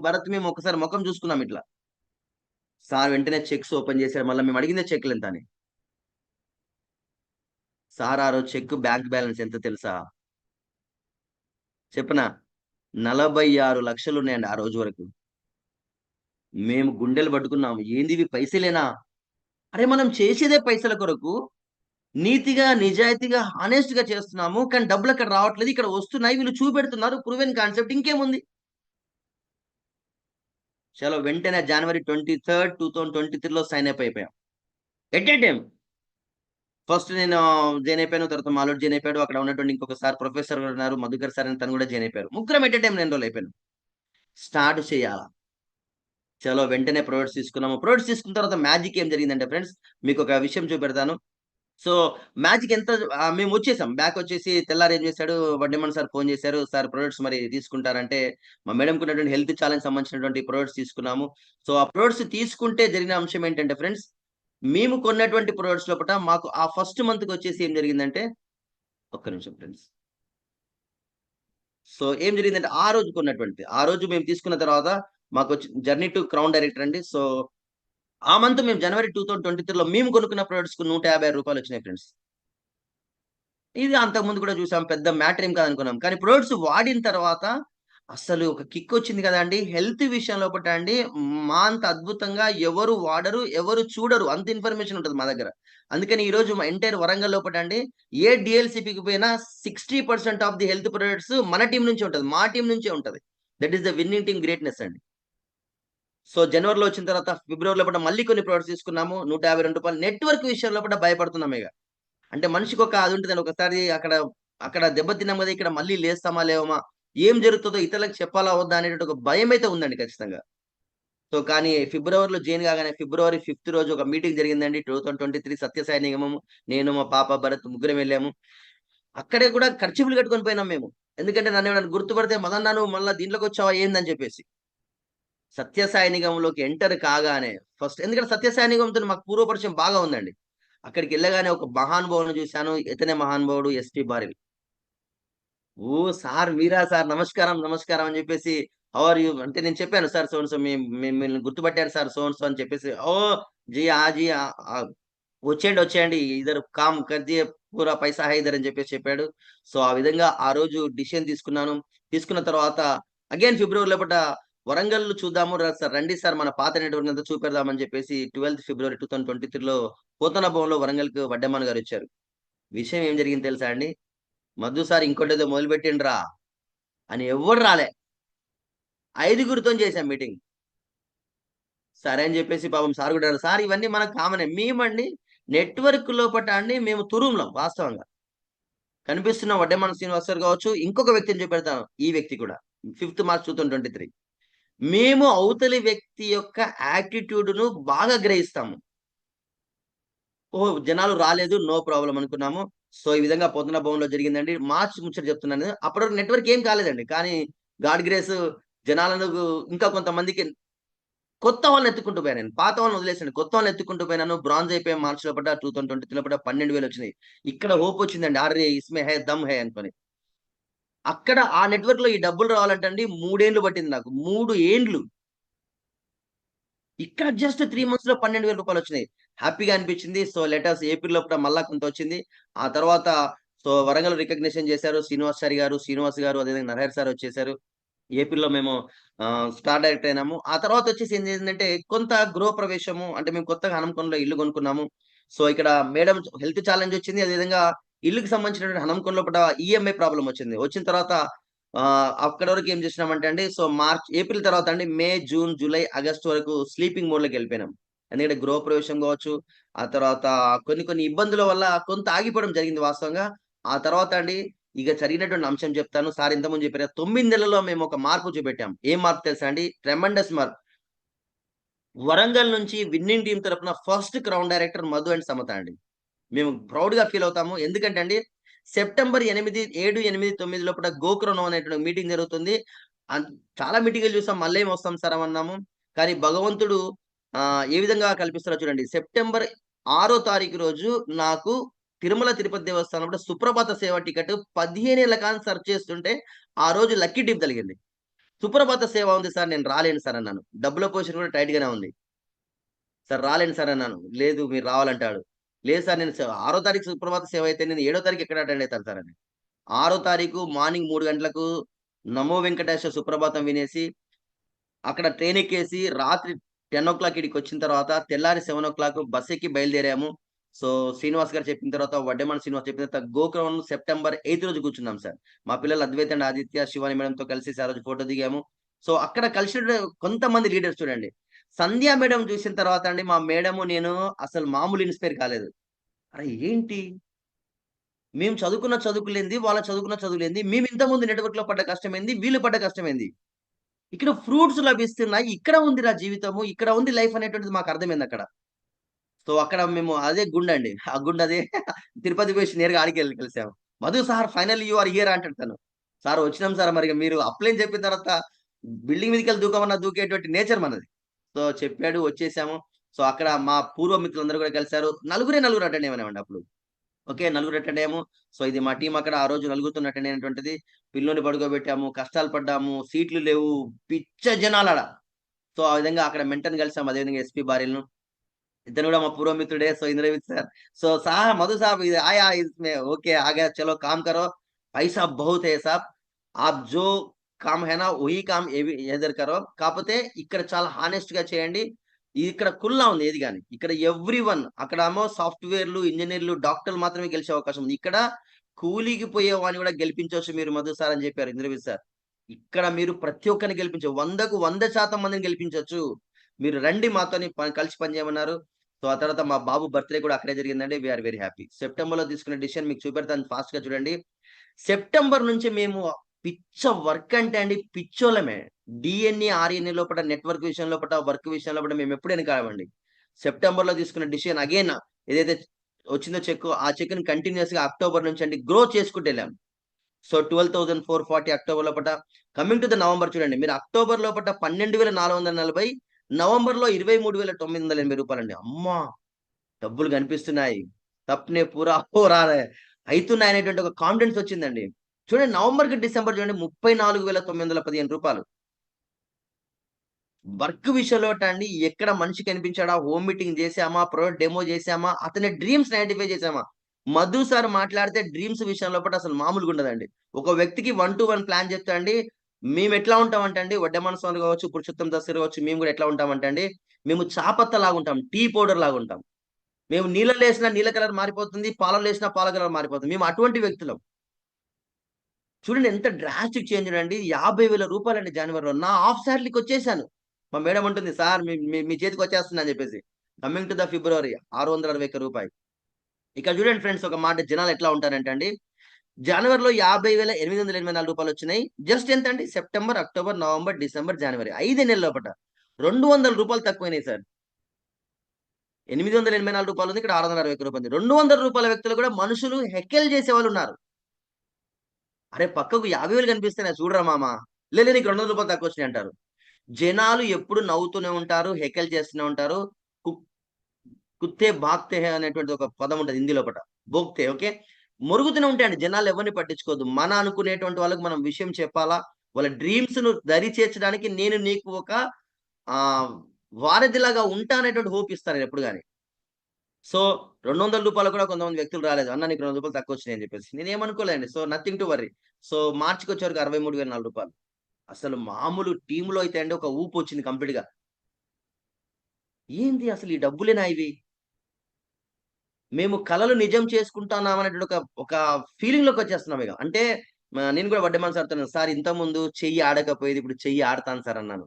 ఒకసారి మొఖం చూసుకున్నాం ఇట్లా. సార్ వెంటనే చెక్స్ ఓపెన్ చేసాడు. మళ్ళా మేము అడిగిందే చెక్కులెంత అని. సార్ ఆ రోజు చెక్ బ్యాంక్ బ్యాలెన్స్ ఎంత తెలుసా? చెప్పనా? 46 లక్షలు ఉన్నాయండి ఆ రోజు వరకు. మేము గుండెలు పట్టుకున్నాము. ఏంది ఇవి పైసలేనా? అరే మనం చేసేదే పైసల కొరకు. నీతిగా, నిజాయితీగా, హానెస్ట్‌గా చేస్తున్నాము. కానీ డబ్బులక్కడ రావట్లేదు. ఇక్కడ వస్తున్నాయి. వీళ్ళు చూపెడుతున్నారు. ప్రూవెన్ కాన్సెప్ట్ ఇంకేముంది? చలో వెంటనే జనవరి 23, 2023లో సైన్ అప్ అయిపోయాం. At a time. ఫస్ట్ నేను జాయిన్ అయిపోయాను. తర్వాత మా అల్లుడు జాయిన్ అయిపోయాడు. అక్కడ ఉన్నటువంటి ఇంకొక సార్ ప్రొఫెసర్ ఉన్నారు. మధుకర్ సార్ అని తను కూడా జాయిన్ అయిపోయారు. ముగ్గురం ఎట్ ఎ టైమ్ ఎన్రోల్ అయిపోయాను. స్టార్ట్ చేయాలా. చలో వెంటనే ప్రొడక్ట్స్ తీసుకున్నాము. ప్రొడక్ట్స్ తీసుకున్న తర్వాత మ్యాజిక్ ఏం జరిగిందంటే ఫ్రెండ్స్, మీకొక విషయం చూపెడతాను. సో, మ్యాజిక్ ఎంత మేమొచ్చేసాం. బ్యాకొచ్చేసి తెల్లారి ఏం చేశాడు, వడ్డేమన్ సార్ ఫోను చేశారు. సార్ ప్రొడక్ట్స్ మరి తీసుకుంటారంటే, మా మేడంకున్నటువంటి హెల్త్ ఛాలెంజ్ సంబంధించినటువంటి ప్రొడక్ట్స్ తీసుకున్నాము. సో, ఆ ప్రొడక్ట్స్ తీసుకుంటే జరిగిన అంశం ఏంటంటే ఫ్రెండ్స్, మేము కొన్నటువంటి ప్రొడక్ట్స్ లోపట మాకు ఆ ఫస్ట్ మంత్‌కొచ్చేసి ఏం జరిగిందంటే, ఒక్క నిమిషం ఫ్రెండ్స్. సో, ఏం జరిగిందంటే, ఆ రోజు కొన్నటువంటిది. ఆ రోజు మేము తీసుకున్న తర్వాత మాకొచ్చి జర్నీ టు క్రౌన్ డైరెక్టర్ అండి. సో, ఆ మంత్ మేము జనవరి 2023లో మేము కొనుక్కున్న ప్రొడక్ట్స్‌కి రూ. 150 వచ్చినాయి ఫ్రెండ్స్. ఇది అంతకుముందు కూడా చూసాం. పెద్ద మ్యాటర్ ఏం కాదనుకున్నాం. కానీ ప్రొడక్ట్స్ వాడిన తర్వాత అసలు ఒక కిక్ వచ్చింది కదండీ! హెల్త్ విషయం లోపట అండి మా అంత అద్భుతంగా ఎవరు వాడరు, ఎవరు చూడరు. అంత ఇన్ఫర్మేషన్ ఉంటది మా దగ్గర. అందుకని ఈరోజు మా ఎంటైర్ వరంగల్ లోపట అండి ఏ డీఎల్‌సీపీకి పోయినా 60% ఆఫ్ ది హెల్త్ ప్రొడక్ట్స్ మన టీమ్ నుంచే ఉంటది. మా టీమ్ నుంచే ఉంటది. That is the winning team greatness అండి. సో, జనవరిలో వచ్చిన తర్వాత ఫిబ్రవరి లోపట మళ్ళీ కొన్ని ప్రొడక్ట్స్ తీసుకున్నాము. రూ. 152 నెట్‌వర్క్ విషయం లోపట భయపడుతున్నాం ఇగ. అంటే మనిషికొక అది ఉంటదండి. ఒకసారి అక్కడ దెబ్బతిన్నాం గదా! ఇక్కడ మళ్ళీ లేస్తామా? లేవమా? ఏం జరుగుతదో ఇతరులకు చెప్పాలా? వద్దా? అనేటువంటి ఒక భయమైతే ఉందండి ఖచ్చితంగా. సో, కానీ ఫిబ్రవరిలో జాయిన్ కాగానే ఫిబ్రవరి 5థ్ రోజు ఒక మీటింగ్ జరిగిందండి. 2023 సత్యసాయి నిగమము. నేను, మా పాప, భరత్ ముగ్గురం వెళ్ళాము. అక్కడే కూడా కర్చీఫ్‌లు కట్టుకొని పోయినాం మేము. ఎందుకంటే నన్నేమైనా గుర్తుపడితే "మదన్న నువ్వు మళ్ళా దీంట్లోకొచ్చావా ఏందని" చెప్పేసి. సత్యసాయి నిగమంలోకి ఎంటర్ కాగానే ఎందుకంటే సత్యసాయి నిగమంతోని మాకు పూర్వ పరిచయం బాగా ఉందండి. అక్కడికెళ్ళగానే ఒక మహానుభావుడిని చూశాను. ఇతనే మహానుభావుడు ఎస్‌పీ బారిల్. ఓహ్! సార్ మీరా సార్ నమస్కారం, నమస్కారం అని చెప్పేసి హౌ ఆర్ యూ? అంటే నేను చెప్పాను సార్ సో అండ్ సో మిమ్మల్ని గుర్తుపట్టాను సార్ సో అండ్ సో అని చెప్పేసి ఓహ్! జీ వచ్చేయండి, వచ్చేయండి. ఇధర్ కామ్ కర్ దియే పూరా పైసా హై ఇధర్ అని చెప్పేసి చెప్పాడు. సో, ఆ విధంగా ఆ రోజు డిసిషన్ తీసుకున్నాను. తీసుకున్న తర్వాత అగైన్ ఫిబ్రవరి లోపట వరంగల్ చూద్దాము సార్ రండి సార్ మన పాత నెట్వర్క్ అంతా చూపెడదాం అని చెప్పేసి 12థ్ ఫిబ్రవరి 2023లో పోతన భవన్‌లో వరంగల్‌కి వడ్డెమాన్ గారొచ్చారు. విషయం ఏం జరిగింది తెలుసా అండి? "మధు సార్ ఇంకోటేదో మొదలుపెట్టిండ్రా" అని ఎవ్వడు రాలే. ఐదుగురితోని చేశాం మీటింగ్. సరే అని చెప్పేసి పాపం సార్ కూడా అన్నారు. సార్ ఇవన్నీ మనకు కామనే. మేమండి నెట్వర్క్ లోపట అండి మేము తురుములం వాస్తవంగా. కనిపిస్తున్న వడ్డెమాన శ్రీనివాస్ గారు కావచ్చు, ఇంకొక వ్యక్తిని చూపెడతాను. ఈ వ్యక్తి కూడా. Fifth March 2023. మేము అవతలి వ్యక్తి యొక్క యాటిట్యూడ్‌ను బాగా గ్రహిస్తాము. ఓహ్! జనాలు రాలేదు. నో ప్రాబ్లమ్ అనుకున్నాము. సో, ఈ విధంగా పొంతన భవన్‌లో జరిగిందండి. మార్చ్ ముచ్చట చెప్తున్నాను. అప్పటి వరకు నెట్వర్క్ ఏం కాలేదండి. కానీ గాడ్ గ్రేస్ జనాలను ఇంకా కొంతమందికి కొత్త వాళ్ళని ఎత్తుకుంటూ పోయాను నేను. పాత వాళ్ళని వదిలేసాను. కొత్త వాళ్ళని ఎత్తుకుంటూ పోయినాను. బ్రాంజ్ అయిపోయాం మార్చ్ లోపట 2023 లోపట 12,000 వచ్చినాయి. ఇక్కడ హోప్ వచ్చిందండి. అరె! ఇస్మే హై దమ్ హై అనుకోని. అక్కడ ఆ నెట్వర్క్‌లో ఈ డబ్బులు రావాలంటే అండి 3 ఏండ్లు పట్టింది నాకు. 3 ఏండ్లు. ఇక్కడ జస్ట్ 3 మంత్స్‌లో రూ. 12,000 వచ్చినాయి. హ్యాపీగా అనిపించింది. సో, లెట్ అస్ ఏప్రిల్ లోపల మళ్ళా కొంతొచ్చింది. ఆ తర్వాత సో, వరంగల్ రికగ్నిషన్ చేశారు. శ్రీనివాస్ గారు అదేవిధంగా నరహరి సార్ వచ్చేసారు. ఏపీలో మేము స్టార్ డైరెక్టర్ అయినాము. ఆ తర్వాతొచ్చేసి ఏం చేసిందంటే కొంత గృహప్రవేశము అంటే మేము కొత్తగా హనంకొండలో ఇల్లు కొనుక్కున్నాము. సో, ఇక్కడ మేడం హెల్త్ ఛాలెంజ్ వచ్చింది. అదేవిధంగా ఇల్లుకి సంబంధించినటువంటి హనంకొండలో పూట ఈఎంఐ ప్రాబ్లమ్ వచ్చింది. వచ్చిన తర్వాత అక్కడి వరకు ఏం చేసినామంటే అండి సో, ఏప్రిల్ తర్వాత అండి మే, జూన్, జూలై, ఆగస్ట్ వరకు స్లీపింగ్ మోడ్‌లోకెళ్ళిపోయినాం. ఎందుకంటే గృహప్రవేశం కావచ్చు, ఆ తర్వాత కొన్ని కొన్ని ఇబ్బందుల వల్ల కొంత ఆగిపోవడం జరిగింది వాస్తవంగా. ఆ తర్వాత అండి ఇక జరిగినటువంటి అంశం చెప్తాను. సార్ ఇంతకుముందు చెప్పారు. 9 నెలల్లో మేము ఒక మార్పు చూపెట్టాం. ఏం మార్పు తెలుసా అండి? ట్రెమెండస్ మార్ప్. వరంగల్ నుంచి విన్నింగ్ టీమ్ తరపున first crown director Madhu and Samata అండి. మేము ప్రౌడ్‌గా ఫీల్ అవుతాము. ఎందుకంటే అండి సెప్టెంబర్ 8, 7, 8, 9 లోపల గోకర్ణం అనేటువంటి మీటింగ్ జరుగుతుంది. అన్ చాలా మీటింగులు చూసాం. మళ్ళేం వస్తాం సార్ అన్నాము. కానీ భగవంతుడు ఏ విధంగా కల్పిస్తారో చూడండి. సెప్టెంబర్ 6 తారీఖు రోజు నాకు తిరుమల తిరుపతి దేవస్థానంలో సుప్రభాత సేవ టికెట్ 15 ఏళ్ల కాలం సెర్చ్ చేస్తుంటే ఆ రోజు లక్కీ డిప్ తగిలింది. సుప్రభాత సేవ ఉంది సార్ నేను రాలేను సార్ అన్నాను. డబ్బుల పొజిషన్ కూడా టైట్ గానే ఉంది. సార్ రాలేను సార్ అన్నాను. లేదు మీరు రావాలంటాడు. లేదు సార్ నేను 6 తారీఖు సుప్రభాత సేవ అయితే నేను 7 తారీఖు ఎక్కడ అటెండ్ అయితాను సార్ అని. 6 తారీఖు మార్నింగ్ 3 గంటలకు నమో వెంకటేశ్వర సుప్రభాతం వినేసి అక్కడ ట్రైన్ ఎక్కేసి రాత్రి 10:00 ఇక్కడికి వచ్చిన తర్వాత తెల్లారి 7:00 బస్ ఎక్కి బయలుదేరాము. సో శ్రీనివాస్ గారు చెప్పిన తర్వాత, వడ్డేమాన శ్రీనివాస్ చెప్పిన తర్వాత గోకర్ణం సెప్టెంబర్ 8 రోజు కూర్చున్నాం సార్. మా పిల్లలు అద్వైత్ అండ్ ఆదిత్య, శివాని మేడంతో కలిసి ఆ రోజు ఫోటో దిగాము. సో అక్కడ కలిసిన కొంతమంది లీడర్స్ చూడండి. సంధ్య మేడం చూసిన తర్వాత అండి మా మేడము నేను అసలు మామూలు ఇన్స్పైర్ కాలేదు. అరే ఏంటి? మేము చదువుకున్న చదువుకులేంది, వాళ్ళ చదువుకున్న చదువులేంది, మేము ఇంతకుముందు నెట్వర్క్ లో పడ్డ కష్టమేంది, వీళ్ళు పడ్డ కష్టమేంది? ఇక్కడ ఫ్రూట్స్ లభిస్తున్నాయి. ఇక్కడ ఉందిరా జీవితము. ఇక్కడ ఉంది లైఫ్ అనేటువంటిది మాకు అర్థమైంది అక్కడ. సో అక్కడ మేము అదే గుండండి. ఆ గుండు అదే తిరుపతి పోయి నేరుగా ఆడికెళ్ళి కలిసాము. "Madhu sir finally you are here" అంటాడు తను. "సార్ వచ్చినాం సార్. మరి మీరు అప్లై అని చెప్పిన తర్వాత బిల్డింగ్ మీదకెళ్ళి దూకమన్నా దూకేటువంటి నేచర్ మనది." సో చెప్పాడు, వచ్చేసాము. సో అక్కడ మా పూర్వ మిత్రులందరూ కూడా కలిసారు. నలుగురు అటెండ్ అయ్యామండి అప్పుడు. ఓకే. నలుగురు అటెండ్ అయ్యాము. సో ఇది మా టీమ్ అక్కడ ఆ రోజు నలుగురితోని అటెండ్ అయినటువంటిది. పిల్లోని పడుకోబెట్టాము. కష్టాలు పడ్డాము. సీట్లు లేవు. పిచ్చ జనాలాడ. సో ఆ విధంగా అక్కడ మెంటర్‌ని కలిసాము. అదేవిధంగా ఎస్పీ భార్యలను. ఇతను కూడా మా పూర్వ మిత్రుడే. So Indrajit sir. సో "साहब मधु साहब ఇది आया इसमें ओके आ गया चलो काम करो पैसा बहुत है साहब आप जो काम है ना वही काम इधर करो కాకపోతే ఇక్కడ చాలా హానెస్ట్ గా చేయండి ఇక్కడ కుల్లా ఉంది ఏది గాని ఇక్కడ ఎవ్రీవన్ అక్కడేమో సాఫ్ట్‌వేర్‌లు ఇంజినీర్‌లు డాక్టర్లు మాత్రమే గెలిచే అవకాశం ఉంది ఇక్కడ కూలీకి పోయేవాడిని కూడా గెలిపించొచ్చు మీరు మధు సార్ అని చెప్పారు ఇంద్రజిత్ సార్ ఇక్కడ మీరు ప్రతి ఒక్కరిని గెలిపించు 100కు 100% మందిని గెలిపించొచ్చు మీరు రండి మాతోని కలిసి పని చేయమన్నారు సో ఆ తర్వాత మా బాబు బర్త్‌డే కూడా అక్కడే జరిగిందండి. We are very happy. సెప్టెంబర్‌లో తీసుకున్న డిసిషన్ మీకు చూపెడతాను ఫాస్ట్‌గా చూడండి. సెప్టెంబర్ నుంచి మేము పిచ్చ వర్క్ అంటే అండి పిచ్చోళ్ళమే. డీఎన్ఏ, ఆర్ఎన్ఏ లోపట నెట్వర్క్ విషయం లోపట, వర్క్ విషయం లోపట మేము ఎప్పుడు వెనకాడమండి. సెప్టెంబర్‌లో తీసుకున్న డిసిషన్ అగైన్ ఏదైతే వచ్చిందో చెక్ ఆ చెక్‌ని కంటిన్యూయస్‌గా అక్టోబర్ నుంచి అండి గ్రో చేసుకుంటూ వెళ్ళాం. సో 12,440 అక్టోబర్ లోపట కమింగ్ టు ద నవంబర్ చూడండి. మీరు అక్టోబర్ లోపట 12,440 నవంబర్‌లో 23,980 రూపాయలండి. అమ్మా! డబ్బులు కనిపిస్తున్నాయి. సప్నే పూరా హో రా రహా హై. అయితున్నాయి అనేటువంటి ఒక కాన్ఫిడెన్స్ వచ్చిందండి. చూడండి నవంబర్‌కి డిసెంబర్ చూడండి 34,915 రూపాయలు. వర్క్ విషయంలోట అండి ఎక్కడ మనిషి కనిపించాడా, హోమ్ మీటింగ్ చేసామా, ప్రొడక్ట్ డెమో చేసామా, అతని డ్రీమ్స్‌ని ఐడెంటిఫై చేసామా. మధు సార్ మాట్లాడితే డ్రీమ్స్ విషయం లోపట అసలు మామూలుగా ఉండదండి. ఒక వ్యక్తికి 1-to-1 ప్లాన్ చెప్తే అండి మేమెట్లా ఉంటామంటే అండి వడ్డెమాన స్వామి కావచ్చు, పురుషోత్తం దాస్ గారు కావచ్చు, మేము కూడా ఎట్లా ఉంటామంటే అండి మేము చాపత్తలాగా ఉంటాం. టీ పౌడర్ లాగా ఉంటాం. మేము నీళ్ళలో ఏసినా నీళ్ళ కలర్ మారిపోతుంది. పాలలో ఏసినా పాల కలర్ మారిపోతుంది. మేము అటువంటి వ్యక్తులం. చూడండి ఎంత డ్రాస్టిక్ చేంజ్ అండి. 50,000 రూపాయలండి జనవరిలో. నా హాఫ్ సాలరీకి వచ్చేసాను. మా మేడం అంటుంది, "సార్ మీ మీ మీ చేతికి వచ్చేస్తుంది" అని చెప్పేసి. కమింగ్ టు ద ఫిబ్రవరి రూ. 661 ఇక్కడ చూడండి ఫ్రెండ్స్ ఒక మాట జనాలు ఎట్లా ఉంటారంటే అండి, జనవరిలో 50,884 రూపాయలొచ్చినాయి. జస్ట్ ఎంతండి సెప్టెంబర్, అక్టోబర్, నవంబర్, డిసెంబర్, జనవరి 5 నెలల లోపట. రూ. 200 తక్కువైనాయి సార్. రూ. 884 ఉంది. ఇక్కడ రూ. 661 రూ. 200 వ్యక్తులు కూడా మనుషులు హెక్కెల్ చేసేవాళ్ళున్నారు. అరే పక్కకు 50,000 కనిపిస్తున్నాయి చూడరా మామ. లేదు నీకు రూ. 200 తక్కువొచ్చినాయి అంటారు. జనాలు ఎప్పుడు నవ్వుతూనే ఉంటారు. హెకెల్ చేస్తూనే ఉంటారు. కు కుత్తే భాగ్తే హై అనేటువంటి ఒక పదం ఉంటది హిందీ లోపట. భోగ్తే ఓకే. మొరుగుతూనే ఉంటాయండి. జనాలు ఎవరిని పట్టించుకోవద్దు. మన అనుకునేటువంటి వాళ్ళకి మనం విషయం చెప్పాలా. వాళ్ళ డ్రీమ్స్‌ను దరి చేర్చడానికి నేను నీకు ఒక ఆహ్, వారధిలాగా ఉంటా అనేటువంటి హోప్ ఇస్తాను నేనెప్పుడు గాని. సో రూ. 200 కూడా కొంతమంది వ్యక్తులు రాలేదు. అన్న నీకు రూ. 200 తక్కువొచ్చినాయి అని చెప్పేసి. నేనేమనుకోలేదండి. So nothing to worry. So మార్చికొచ్చేవరకు రూ. 63,004 అసలు మామూలు టీమ్‌లో అయితే అండి ఒక ఊపొచ్చింది కంప్లీట్‌గా. ఏంది అసలు ఈ డబ్బులేనా ఇవి? మేము కలలు నిజం చేసుకుంటున్నాం అనేటువంటి ఒక ఫీలింగ్‌లోకొచ్చేస్తున్నాం ఇగ. అంటే నేను కూడా వడ్డెమాన్ సార్‌తో సార్ ఇంతకుముందు చెయ్యి ఆడకపోయేది ఇప్పుడు చెయ్యి ఆడతాను సార్ అన్నాను.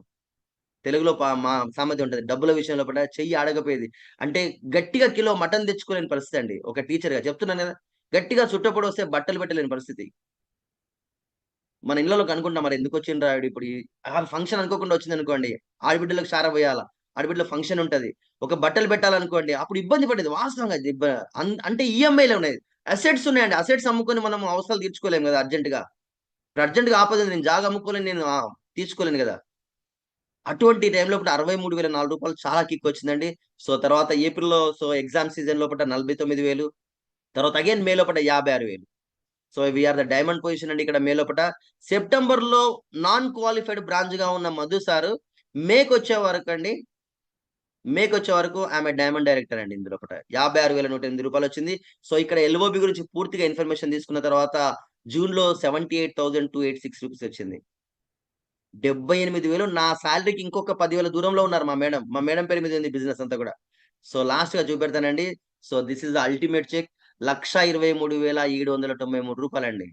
తెలుగులో మా సామెత ఉంటది. డబ్బుల విషయంలో కూడా చెయ్యి ఆడకపోయేది. అంటే గట్టిగా కిలో మటన్ తెచ్చుకోలేని పరిస్థితి అండి. ఒక టీచర్‌గా చెప్తున్నాను గదా! గట్టిగా చుట్టపొడొస్తే బట్టలు పెట్టలేని పరిస్థితి. మన ఇళ్ళలోకి అనుకుంటాం మరి ఎందుకొచ్చిండ్రా ఈడిప్పుడు ఫంక్షన్ అనుకోకుండా వచ్చిందనుకోండి. ఆడబిడ్డలకు షార పోయాల. ఆడబిడ్డల ఫంక్షన్ ఉంటది. ఒక బట్టలు పెట్టాలనుకోండి. అప్పుడు ఇబ్బంది పడేది. వాస్తవంగా అంటే ఈఎంఐలే ఉన్నాయి. అసెట్స్ ఉన్నాయండి. అసెట్స్ అమ్ముకొని మనం అవసరాలు తీర్చుకోలేము గదా! అర్జెంట్‌గా. ఇప్పుడు అర్జెంట్‌గా ఆపద నేను జాగ అమ్ముకోలేను నేను తీర్చుకోలేను గదా! అటువంటి టైంలో ఇప్పుడు రూ. 63,004 చాలా కిక్ వచ్చిందండి. సో తర్వాత ఏప్రిల్‌లో సో ఎగ్జామ్ సీజన్ లోపట 49,000 తర్వాత అగైన్ మే లోపట 56,000 so we are the diamond position అండి ఇక్కడ మే లోపట. సెప్టెంబర్‌లో నాన్ క్వాలిఫైడ్ బ్రాంచ్‌గా ఉన్న మధు సారు మేకొచ్చే వరకండి మేకొచ్చే వరకు ఆమె డైమండ్ డైరెక్టర్ అండి ఇందులోపట. రూ. 56,108 వచ్చింది. సో ఇక్కడ ఎల్‌ఓబి గురించి పూర్తిగా ఇన్ఫర్మేషన్ తీసుకున్న తర్వాత జూన్‌లో 78,286 రూపీస్ వచ్చింది. 78,000 నా శాలరీకి ఇంకొక 10,000 దూరంలో ఉన్నారు మా మేడం పేరు మీద ఉంది బిజినెస్ అంతా కూడా. సో లాస్ట్ గా చూపెడతానండి. So this is the ultimate check. ₹1,23,793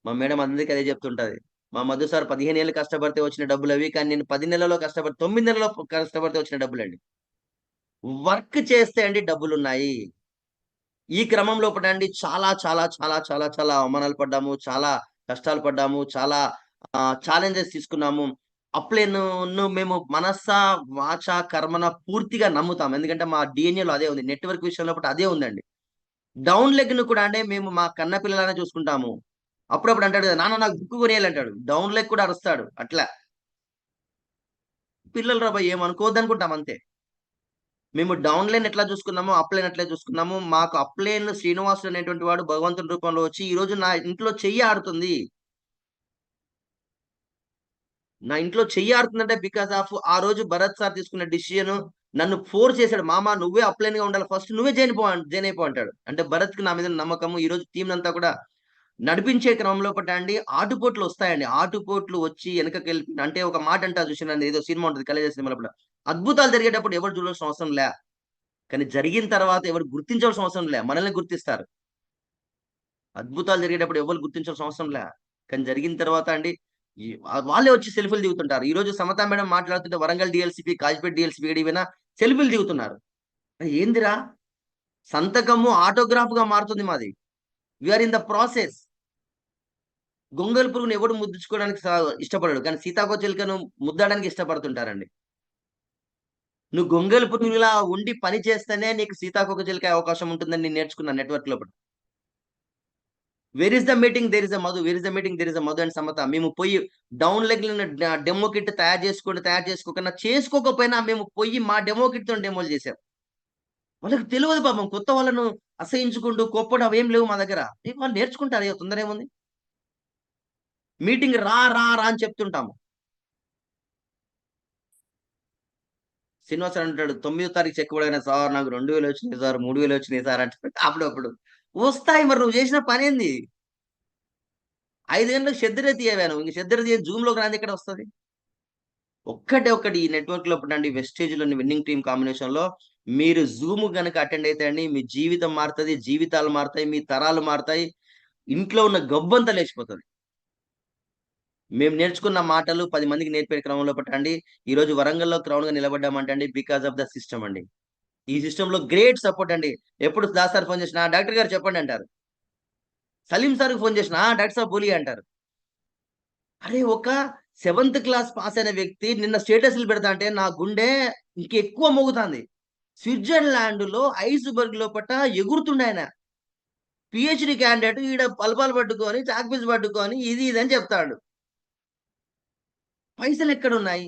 మా మేడం అందరికీ అదే చెప్తుంటది. మా మధు సార్ 15 ఏళ్ళు కష్టపడితే వచ్చిన డబ్బులు అవి, కానీ నేను 10 నెలలో కష్టపడి 9 నెలలో కష్టపడితే వచ్చిన డబ్బులండి. వర్క్ చేస్తే అండి డబ్బులున్నాయి. ఈ క్రమంలో అండి చాలా చాలా చాలా చాలా చాలా అవమానాలు పడ్డాము, చాలా కష్టాలు పడ్డాము, చాలా ఛాలెంజెస్ తీసుకున్నాము. అప్లైను మేము మనస, వాచ, కర్మన పూర్తిగా నమ్ముతాం. ఎందుకంటే మా డీఎన్ఏలో అదే ఉంది. నెట్‌వర్క్ విషయంలో అదే ఉందండి. డౌన్ లెగ్‌ని కూడా అంటే మేము మా కన్న పిల్లలానే చూసుకుంటాము. అప్పుడప్పుడు అంటాడు కదా! నాన్న నాకు బుక్ కొనియాలి అంటాడు. డౌన్ లెగ్ కూడా అరుస్తాడు. అట్లా. పిల్లలురా భయ్ ఏమనుకోవద్దనుకుంటాం అంతే. మేము డౌన్ లైన్ ఎట్లా చూసుకున్నామో, అప్ లైన్ అట్లే చూసుకున్నాము. మాకు అప్ లైన్ శ్రీనివాసుడు అనేటువంటి వాడు భగవంతుని రూపంలో వచ్చి ఈరోజు నా ఇంట్లో చెయ్యి ఆడుతుంది. నా ఇంట్లో చెయ్యి ఆడుతుందంటే బికాస్ ఆఫ్ ఆ రోజు భరత్ సార్ తీసుకున్న డిసిషన్ నన్ను ఫోర్స్ చేశాడు. మామ నువ్వే అప్ లైన్‌గా ఉండాలి. ఫస్ట్ నువ్వే జాయిన్ అయిపో అంటాడు. అంటే భరత్‌కి నా మీద నమ్మకము. ఈరోజు టీమ్ అంతా కూడా నడిపించే క్రమంలో అండి ఆటుపోట్లు వస్తాయండి. ఆటుపోట్లు వచ్చి వెనకకెళ్ళి అంటే ఒక మాట అంటారు చూసినారా, ఏదో సినిమా ఉంటది 'కలేజ' సినిమాలో. అద్భుతాలు జరిగేటప్పుడు ఎవరు చూడాల్సిన అవసరం లే. కానీ జరిగిన తర్వాత ఎవరు గుర్తించాల్సిన అవసరం లే. మనల్ని గుర్తిస్తారు. అద్భుతాలు జరిగేటప్పుడు ఎవరు గుర్తించాల్సిన అవసరం లే. కానీ జరిగిన తర్వాత అండి వాళ్ళే వచ్చి సెల్ఫీలు దిగుతుంటారు. ఈరోజు సమతా మేడం మాట్లాడుతుంటే వరంగల్ డీఎల్‌సీపీ, కాజిపేట డీఎల్‌సీపీ ఏడికి పోయినా సెల్ఫీలు దిగుతున్నారు. ఏందిరా సంతకము ఆటోగ్రాఫ్‌గా మారుతుంది మాది. We are in the process. గొంగళి పురుగుని ఎవడు ముద్దించుకోవడానికి ఇష్టపడడు. కానీ సీతాకోకచిలుకను ముద్దడానికి ఇష్టపడుతుంటారండి. నువ్వు గొంగళి పురుగులా ఉండి పని చేస్తేనే నీకు సీతాకోకచిలుక అవకాశం ఉంటుందని నేను నేర్చుకున్నాను నెట్‌వర్క్ లోపల. Where is the meeting there is a Madhu. Where is the meeting there is a Madhu and Samata. మేము పోయి డౌన్ లెగ్‌లను డెమో కిట్ తయారు చేసుకోకపోయినా మేము పోయి మా డెమో కిట్‌తోని డెమోలు చేసాం. వాళ్ళకి తెలవదు పాపం. కొత్త వాళ్ళను అసహించుకుంటూ కోప్పడు అవేం లేవు మా దగ్గర. వాళ్ళు నేర్చుకుంటారు. తొందర ఏముంది? మీటింగ్ రా రా రా అని చెప్తుంటాము. శ్రీనివాస్ సార్ అంటాడు 9వ తారీఖు చెక్ పడగానే సార్ నాకు 2,000 వచ్చినాయి సార్, 3,000 వచ్చినాయి సార్ అంటే అప్పుడప్పుడు. వస్తాయి మరి నువ్వు చేసిన పనేంది? 5 గంటలకు షెద్దరే తీయవా నువ్వు. ఇంక షెద్దర తీయ జూమ్‌లోకి రానిది ఎక్కడ వస్తది? ఒక్కటి ఈ నెట్‌వర్క్‌లో అండి వెస్టేజ్‌లోని విన్నింగ్ టీమ్ కాంబినేషన్‌లో మీరు జూమ్ గనక అటెండ్ అయితే అండి మీ జీవితం మారుతది. జీవితాలు మారుతాయి. మీ తరాలు మారుతాయి. ఇంట్లో ఉన్న గబ్బంతా లేచిపోతది. మేము నేర్చుకున్న మాటలు 10 మందికి నేర్పే క్రమంలో అండి ఈరోజు వరంగల్‌లో క్రౌన్‌గా నిలబడ్డామంటే అండి బికాస్ ఆఫ్ ద సిస్టమ్ అండి. ఈ సిస్టమ్‌లో గ్రేట్ సపోర్ట్ అండి. ఎప్పుడు దాస్ సార్ ఫోన్ చేసినా డాక్టర్ గారు చెప్పండి అంటారు. సలీం సార్‌కి ఫోన్ చేసినా డాక్టర్ సాబ్ బోలియే అంటారు. అరే! ఒక 7థ్ క్లాస్ పాస్ అయిన వ్యక్తి నిన్న స్టేటస్‌లు పెడతాంటే నా గుండె ఇంకెక్కువ మోగుతాంది. స్విట్జర్లాండ్‌లో ఐస్‌బర్గ్ లోపట ఎగురుతుండాయన. పీహెచ్‌డీ క్యాండిడేట్ ఈడ పలపాలు పట్టుకొని, చాక్ పీస్ పట్టుకొని ఇది ఇది అని చెప్తాండు. పైసలెక్కడున్నాయి?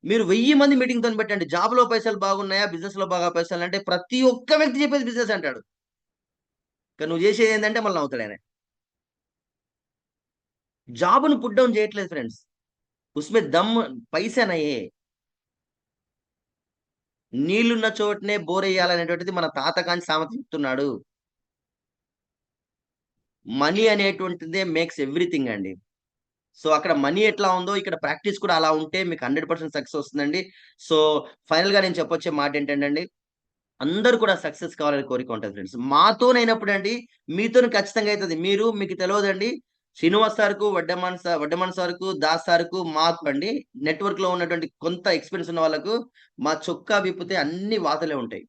మీరు 1000 మంది మీటింగ్‌తోని పెట్టండి. జాబ్‌లో పైసలు బాగున్నాయా? బిజినెస్‌లో బాగా పైసలంటే ప్రతి ఒక్క వ్యక్తి చెప్పేది బిజినెస్ అంటాడు. కానీ నువ్వు చేసేదేందంటే మళ్ళీ నవ్వుతాడాయన. జాబ్‌ని పుట్ డౌన్ చేయట్లేదు ఫ్రెండ్స్. ఉస్మే దమ్ పైసే నహీ హై. నీళ్లున్న చోటనే బోరెయ్యాలనేటువంటిది మన తాత కాంచి సామెత చెప్తున్నాడు. మనీ అనేటువంటిదే మేక్స్ ఎవ్రీథింగ్ అండి. సో, అక్కడ మనీ ఎట్లా ఉందో ఇక్కడ ప్రాక్టీస్ కూడా అలా ఉంటే మీకు 100% సక్సెస్ వస్తుందండి. సో, ఫైనల్‌గా నేను చెప్పొచ్చే మాటేంటంటే అండి, అందరూ కూడా సక్సెస్ కావాలని కోరిక ఉంటది ఫ్రెండ్స్. మాతోనైనప్పుడండి మీతోని ఖచ్చితంగా అయితది. మీకు తెలవదండి. శ్రీనివాస్ సార్‌కు, వడ్డెమాన్ సార్‌కు, దాస్ సార్‌కు, మాకు అండి నెట్‌వర్క్‌లో ఉన్నటువంటి కొంత ఎక్స్‌పీరియన్స్ ఉన్న వాళ్ళకు మా చొక్కా విప్పితే అన్ని వాతలే ఉంటాయి.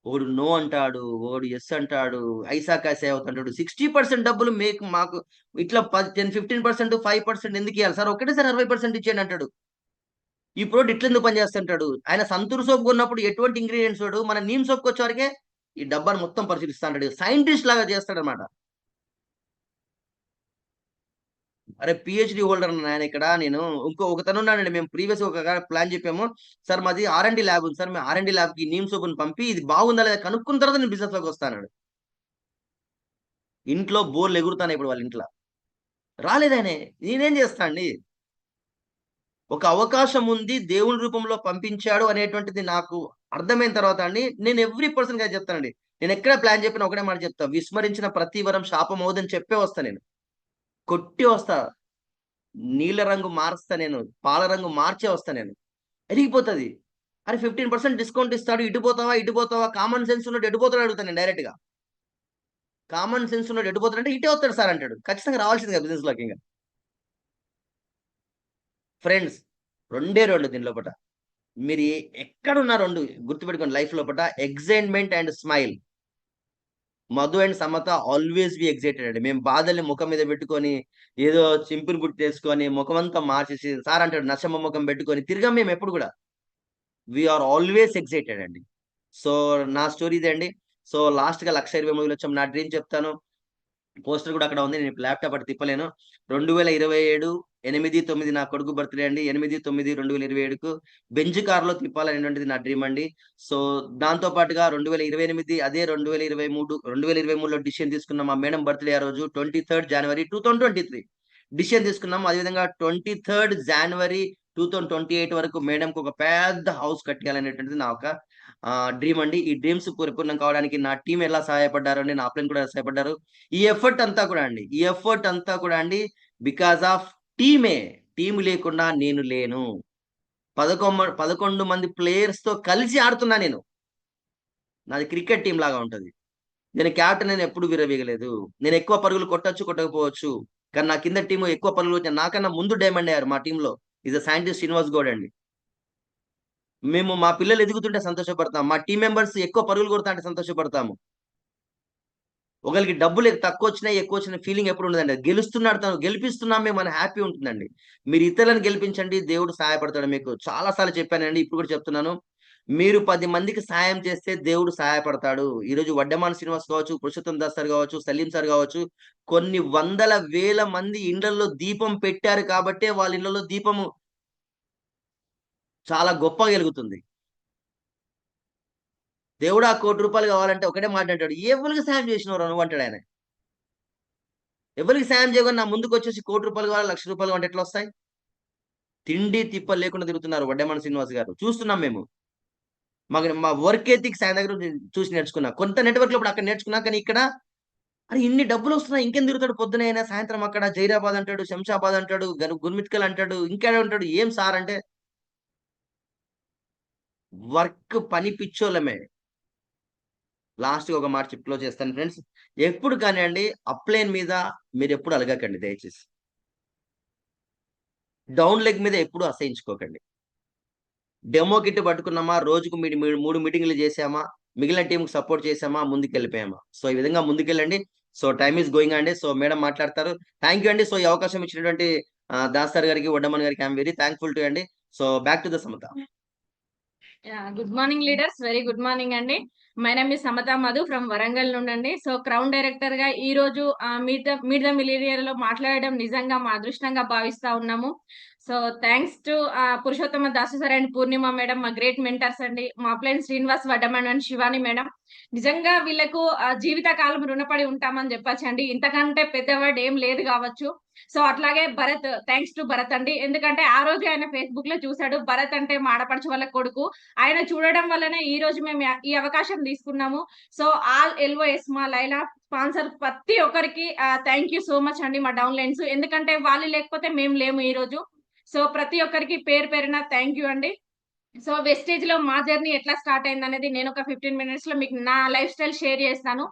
ఒకడు నో అంటాడు. ఒకడు యెస్ అంటాడు. ఐసా కాసే అవుతుంటాడు. 60% డబ్బులు మాకు ఇట్లా 10, 15%, 5% ఎందుకియ్యాలి సార్? ఒకటేసారి 60% ఇచ్చేయండి అంటాడు. ఈ ప్రోడక్ట్ ఇట్లెందుకు పనిచేస్తుంటాడు? ఆయన సంతూర్ సోప్ కొన్నప్పుడు ఎటువంటి ఇంగ్రీడియెంట్స్ వాడు, మన నీమ్ సోప్‌కొచ్చేవరకే ఈ డబ్బాని మొత్తం పరిశీలిస్తా అంటాడు. సైంటిస్ట్ లాగా చేస్తాడన్నమాట. అరే! పీహెచ్‌డీ హోల్డర్ నాయన ఇక్కడ నేను. ఒకతనున్నాడండి. మేము ప్రీవియస్‌గా ప్లాన్ చెప్పాము. సార్ మాది ఆర్&డి ల్యాబ్ ఉంది సార్. మీ ఆర్&డి ల్యాబ్‌కి నీమ్ సోప్‌ని పంపి ఇది బాగుందా లేదా కనుక్కున్న తర్వాత నేను బిజినెస్‌లోకి వస్తా అన్నాడు. ఇంట్లో బోర్లు ఎగురుతాన్నాయి ఇప్పుడు వాళ్ళ ఇంట్ల. రాలేదాయనే. నేనేం చేస్తా అండి? ఒక అవకాశం ఉంది. దేవుని రూపంలో పంపించాడు అనేటువంటిది నాకు అర్థమైన తర్వాత అండి, నేను ఎవ్రి పర్సన్‌కి అది చెప్తానండి. నేనెక్కడ ప్లాన్ చెప్పినా ఒకటే మాట చెప్తా. విస్మరించిన ప్రతి వరం శాపమవుదని చెప్పే వస్తా నేను. కొట్టి వస్తా, నీళ్ళ రంగు మారుస్తా, నేను పాల రంగు మార్చే వస్తా, నేను ఎరిగిపోతుంది. అరే 15% డిస్కౌంట్ ఇస్తాడు, ఇటు పోతావా, కామన్ సెన్స్ ఉన్నట్టు ఎడిపోతాడు అడుగుతాను నేను డైరెక్ట్ గా. కామన్ సెన్స్ ఉన్నట్టు ఎడిపోతాడంటే ఇటే వస్తాడు సార్ అంటాడు. ఖచ్చితంగా రావాల్సింది కదా బిజినెస్ లోకి. ఇంకా ఫ్రెండ్స్, రెండు దీని లోపల మీరు ఎక్కడున్నా రెండు గుర్తుపెట్టుకోండి లైఫ్ లోపల, excitement and smile. Madhu and Samata always be excited అండి. మేము బాధల్ని ముఖం మీద పెట్టుకొని ఏదో చింపులు బుట్టి చేసుకొని ముఖం అంతా మార్చేసి సార్ అంటాడు నచ్చమ్మ ముఖం పెట్టుకొని తిరిగాం మేము ఎప్పుడు కూడా. వీఆర్ ఆల్వేస్ ఎగ్జైటెడ్ అండి. సో నా స్టోరీ ఇదే అండి. సో లాస్ట్ గా 1,23,000 వచ్చాం. నా డ్రీమ్ చెప్తాను, పోస్టర్ కూడా అక్కడ ఉంది, నేను ల్యాప్టాప్ అటు తిప్పలేను. 2027 8/9 నా కొడుకు బర్త్డే అండి. 8/9/2027కు బెంజ్ కార్ లో తిప్పాలనేటువంటిది నా డ్రీమ్ అండి. సో దాంతో పాటుగా 2028 అదే 2023లో డిసిషన్ తీసుకున్నాం. మా మేడం బర్త్డే ఆ రోజు 23rd January 2023 డిసిషన్ తీసుకున్నాం. అదేవిధంగా 23rd January 2028 వరకు మేడంకి ఒక పెద్ద హౌస్ కట్టాలనేటువంటిది నా ఒక డ్రీమ్ అండి. ఈ డ్రీమ్స్ పరిపూర్ణం కావడానికి నా టీం ఎలా సహాయపడ్డారు అండి, నా అప్లైన్ కూడా సహాయపడ్డారు. ఈ ఎఫర్ట్ అంతా కూడా అండి బికాస్ ఆఫ్ టీమే. టీం లేకుండా నేను లేను. 11 మంది ప్లేయర్స్ తో కలిసి ఆడుతున్నా నేను. నాది క్రికెట్ టీం లాగా ఉంటది. నేను క్యాప్టెన్, నేను ఎప్పుడు విరవీగలేదు. నేను ఎక్కువ పరుగులు కొట్టొచ్చు, కొట్టకపోవచ్చు, కానీ నా కింద టీం ఎక్కువ పరుగులు కొట్టిన నాకన్నా ముందు డైమండ్ అయ్యారు మా టీంలో is a scientist Srinivas Goud అండి. మేము మా పిల్లలు ఎదుగుతుంటే సంతోషపడతాం, మా టీం మెంబర్స్ ఎక్కువ పరుగులు కొడతా అంటే సంతోషపడతాము. ఒకరికి డబ్బులు తక్కువ వచ్చినాయి ఎక్కువ వచ్చిన ఫీలింగ్ ఎప్పుడు ఉండదండి. గెలుస్తున్నాడు, గెలిపిస్తున్నాం మేము అని హ్యాపీ ఉంటుందండి. మీరు ఇతరులను గెలిపించండి, దేవుడు సహాయపడతాడు. మీకు చాలా సార్లు చెప్పానండి, ఇప్పుడు కూడా చెప్తున్నాను. మీరు 10 మందికి సాయం చేస్తే దేవుడు సహాయపడతాడు. ఈరోజు వడ్డమాన శ్రీనివాస్ కావచ్చు, పురుషోత్తం దాస్ సార్ కావచ్చు, సలీం సార్ కావచ్చు, కొన్ని వందల వేల మంది ఇండ్లలో దీపం పెట్టారు కాబట్టే వాళ్ళ ఇళ్లలో దీపము చాలా గొప్పగా వెలుగుతుంది. దేవుడు ఆ ₹1,00,00,000 కావాలంటే ఒకటే మాట అంటాడు, ఎవరికి సాయం చేసినవరా నువ్వు అంటాడు ఆయన. ఎవరికి సాయం చేయకుండా నా ముందుకు వచ్చేసి ₹1,00,00,000 కావాలి, ₹1,00,000 అంటే ఎట్లా వస్తాయి? తిండి తిప్పలు లేకుండా తిరుగుతున్నారు వడ్డేమాన శ్రీనివాస్ గారు, చూస్తున్నాం మేము. మా వర్క్ ఎథిక్స్ ఆయన దగ్గర చూసి నేర్చుకున్నా. కొంత నెట్వర్క్ లో ఇప్పుడు అక్కడ నేర్చుకున్నా, కానీ ఇక్కడ అరే ఇన్ని డబ్బులు వస్తున్నాయి, ఇంకేం తిరుగుతాడు పొద్దున అయినా సాయంత్రం అక్కడ జైరాబాద్ అంటాడు, శంషాబాద్ అంటాడు, గుర్మిట్కల్ అంటాడు, ఇంకేడ ఉంటాడు. ఏం సార్ అంటే వర్క్ పని పిచ్చోళ్ళమే. లాస్ట్ ఒక మాట చెప్లో చేస్తాను ఫ్రెండ్స్, ఎప్పుడు కానివ్వండి అప్లైన్ మీద మీరు ఎప్పుడు అలగకండి దయచేసి. డౌన్ లెగ్ మీద ఎప్పుడు అసహించుకోకండి. డెమో కిట్ పట్టుకున్నామా, రోజుకు 3 మీటింగ్లు చేసామా, మిగిలిన టీంకి సపోర్ట్ చేసామా, ముందుకు వెళ్ళిపోయామా. సో ఈ విధంగా ముందుకెళ్ళండి. సో టైమ్ ఈస్ గోయింగ్ అండి. సో మేడం మాట్లాడతారు. థ్యాంక్ యూ అండి. సో ఈ అవకాశం ఇచ్చినటువంటి దాస్ సార్ గారికి, వడ్డమన్ గారికి ఐఎమ్ వెరీ థ్యాంక్ఫుల్ టు అండి. So back to the Samatha. Good morning leaders, very good morning అండి. My name is Samatha Madhu from Warangal నుండి. సో క్రౌన్ డైరెక్టర్ గా ఈ రోజు మీట్ ద మిలీనియర్ లో మాట్లాడడం నిజంగా మా అదృష్టంగా భావిస్తా ఉన్నాము. So thanks to Purushottama Dasu sir and Purnima madam, మా గ్రేట్ మెంటర్స్ అండి. మా upline Srinivas Vaddaman and Shivani madam. నిజంగా వీళ్ళకు జీవిత కాలం రుణపడి ఉంటామని చెప్పచ్చండి. ఇంతకంటే పెద్దవాడు ఏం లేదు కావచ్చు. సో అట్లాగే భరత్, థ్యాంక్స్ టు భరత్ అండి. ఎందుకంటే ఆ రోజు ఆయన ఫేస్బుక్ లో చూసాడు, భరత్ అంటే మా ఆడపడుచు వాళ్ళ కొడుకు. ఆయన చూడడం వల్లనే ఈ రోజు మేము ఈ అవకాశం తీసుకున్నాము. సో ఆల్ ఎల్ఓఎస్ మా లైలా స్పాన్సర్ ప్రతి ఒక్కరికి థ్యాంక్ యూ సో మచ్ అండి, మా డౌన్ లైన్స్. ఎందుకంటే వాళ్ళు లేకపోతే మేము లేము ఈ రోజు. సో ప్రతి ఒక్కరికి పేరు పేరున థ్యాంక్ యూ అండి. సో వెస్టేజ్ లో మా జర్నీ ఎట్లా స్టార్ట్ అయింది అనేది నేను ఒక 15 minutes లో మీకు నా లైఫ్ స్టైల్ షేర్ చేస్తాను.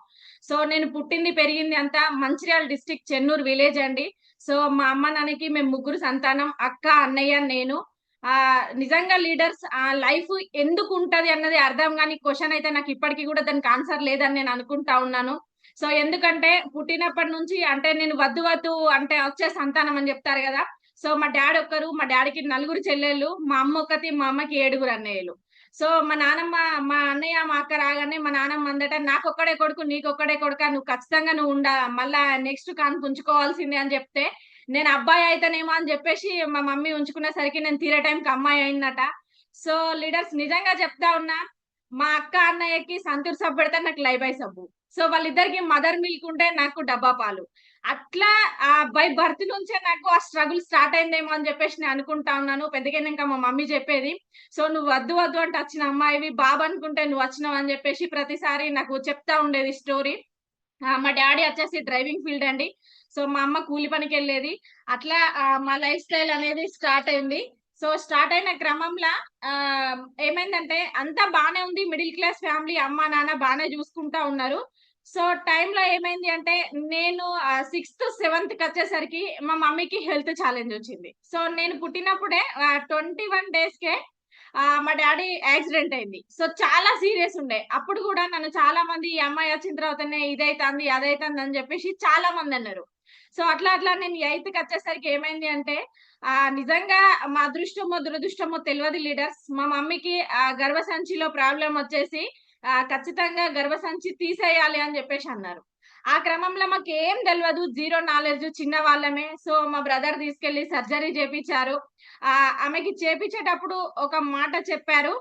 సో నేను పుట్టింది పెరిగింది అంతా మంచిర్యాల డిస్ట్రిక్ట్ చెన్నూరు విలేజ్ అండి. సో మా అమ్మ నాన్నకి మేము 3 సంతానం, అక్క, అన్నయ్య, నేను. నిజంగా లీడర్స్ ఆ లైఫ్ ఎందుకు ఉంటది అన్నది అర్థం కాని క్వశ్చన్ అయితే నాకు ఇప్పటికీ కూడా దానికి ఆన్సర్ లేదని నేను అనుకుంటా ఉన్నాను. సో ఎందుకంటే పుట్టినప్పటి నుంచి అంటే నేను వద్దు అంటే వచ్చే సంతానం అని చెప్తారు కదా. సో మా డాడీ ఒక్కరు, మా డాడీకి 4 చెల్లెళ్ళు, మా అమ్మ ఒకటి, మా అమ్మకి 7 అన్నయ్యలు. సో మా నానమ్మ, మా అన్నయ్య, మా అక్క రాగానే మా నానమ్మ అందట నాకొక్కడే కొడుకు, నీకొక్కడే కొడుక, నువ్వు ఖచ్చితంగా నువ్వు మళ్ళా నెక్స్ట్ కాన్పు ఉంచుకోవాల్సిందే అని చెప్తే, నేను అబ్బాయి అయితేనేమో అని చెప్పేసి మా మమ్మీ ఉంచుకునేసరికి నేను తీరే టైంకి అమ్మాయి అయిందట. సో లీడర్స్ నిజంగా చెప్తా ఉన్నా, మా అక్క అన్నయ్యకి సంతూర్ సబ్బు పెడితే నాకు లైబాయ్ సబ్బు. సో వాళ్ళిద్దరికి మదర్ మిల్క్ ఉంటే నాకు డబ్బా పాలు. అట్లా బై బర్త్ నుంచే నాకు ఆ స్ట్రగుల్ స్టార్ట్ అయిందేమో అని చెప్పేసి నేను అనుకుంటా ఉన్నాను. పెద్దగా ఇంకా మా మమ్మీ చెప్పేది, సో నువ్వు వద్దు అంటే వచ్చిన అమ్మాయివి, బాబు అనుకుంటే నువ్వు వచ్చినావు అని చెప్పేసి ప్రతిసారి నాకు చెప్తా ఉండేది స్టోరీ. మా డాడీ వచ్చేసి డ్రైవింగ్ ఫీల్డ్ అండి. సో మా అమ్మ కూలి పనికి వెళ్ళేది. అట్లా మా లైఫ్ స్టైల్ అనేది స్టార్ట్ అయింది. సో స్టార్ట్ అయిన క్రమంలో ఆ ఏమైందంటే అంతా బానే ఉంది. మిడిల్ క్లాస్ ఫ్యామిలీ, అమ్మ నాన్న బానే చూసుకుంటా ఉన్నారు. సో టైంలో ఏమైంది అంటే నేను 6th 7th కి వచ్చేసరికి మా మమ్మీకి హెల్త్ ఛాలెంజ్ వచ్చింది. సో నేను పుట్టినప్పుడే 21 days కే మా డాడీ యాక్సిడెంట్ అయింది. సో చాలా సీరియస్ ఉండే. అప్పుడు కూడా నన్ను చాలా మంది ఈ అమ్మాయి వచ్చిన తర్వాతనే ఇదైతాంది, అదైతాంది అని చెప్పేసి చాలా మంది అన్నారు. సో అట్లా అట్లా నేను 8th కి వచ్చేసరికి ఏమైంది అంటే నిజంగా మా అదృష్టమో దురదృష్టమో తెలియదు లీడర్స్. మా మమ్మీకి గర్భసంచిలో ప్రాబ్లం వచ్చేసి ఖచ్చితంగా గర్భసంచి తీసేయాలి అని చెప్పేసి అన్నారు. ఆ క్రమంలో మాకేం తెలవదు. 0 నాలెడ్జ్, చిన్న వాళ్ళమే. సో మా బ్రదర్ తీసుకెళ్లి సర్జరీ చేపించారు. ఆమెకి చేపించేటప్పుడు ఒక మాట చెప్పారు.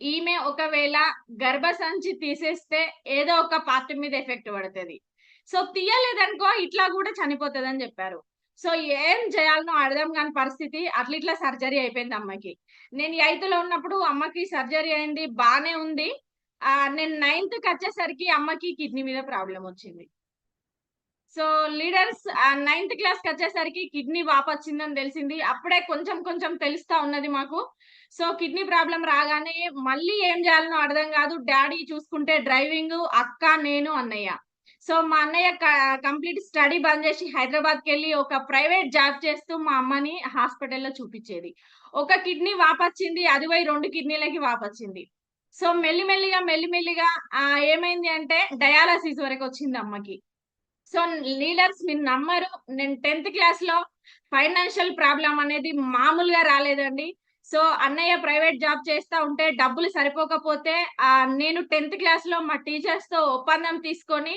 ఈమె ఒకవేళ గర్భసంచి తీసేస్తే ఏదో ఒక పార్ట్ మీద ఎఫెక్ట్ పడుతది. సో తీయలేదనుకో ఇట్లా కూడా చనిపోతదని చెప్పారు. సో ఏం చేయాలనో అర్థం కాని పరిస్థితి. అట్లా ఇట్లా సర్జరీ అయిపోయింది అమ్మకి. నేను 8th లో ఉన్నప్పుడు అమ్మకి సర్జరీ అయింది. బానే ఉంది. నేను 9th కి వచ్చేసరికి అమ్మకి కిడ్నీ మీద ప్రాబ్లం వచ్చింది. సో లీడర్స్ 9th క్లాస్ కి వచ్చేసరికి కిడ్నీ వాపొచ్చిందని తెలిసింది. అప్పుడే కొంచెం కొంచెం తెలుస్తా ఉన్నది మాకు. సో కిడ్నీ ప్రాబ్లం రాగానే మళ్ళీ ఏం చేయాలనో అర్థం కాదు. డాడీ చూసుకుంటే డ్రైవింగ్, అక్క, నేను, అన్నయ్య. సో మా అన్నయ్య కంప్లీట్ స్టడీ బంద్ చేసి హైదరాబాద్కి వెళ్ళి ఒక ప్రైవేట్ జాబ్ చేస్తూ మా అమ్మని హాస్పిటల్లో చూపించేది. ఒక కిడ్నీ వాపొచ్చింది, అది పోయి 2 కిడ్నీలకి వాపొచ్చింది. సో మెల్లిమెల్లిగా ఏమైంది అంటే డయాలసిస్ వరకు వచ్చింది అమ్మకి. సో లీడర్స్ మీరు నమ్మరు, నేను 10th క్లాస్ లో ఫైనాన్షియల్ ప్రాబ్లం అనేది మామూలుగా రాలేదండి. సో అన్నయ్య ప్రైవేట్ జాబ్ చేస్తా ఉంటే డబ్బులు సరిపోకపోతే నేను 10th క్లాస్ లో మా టీచర్స్ తో ఒప్పందం తీసుకొని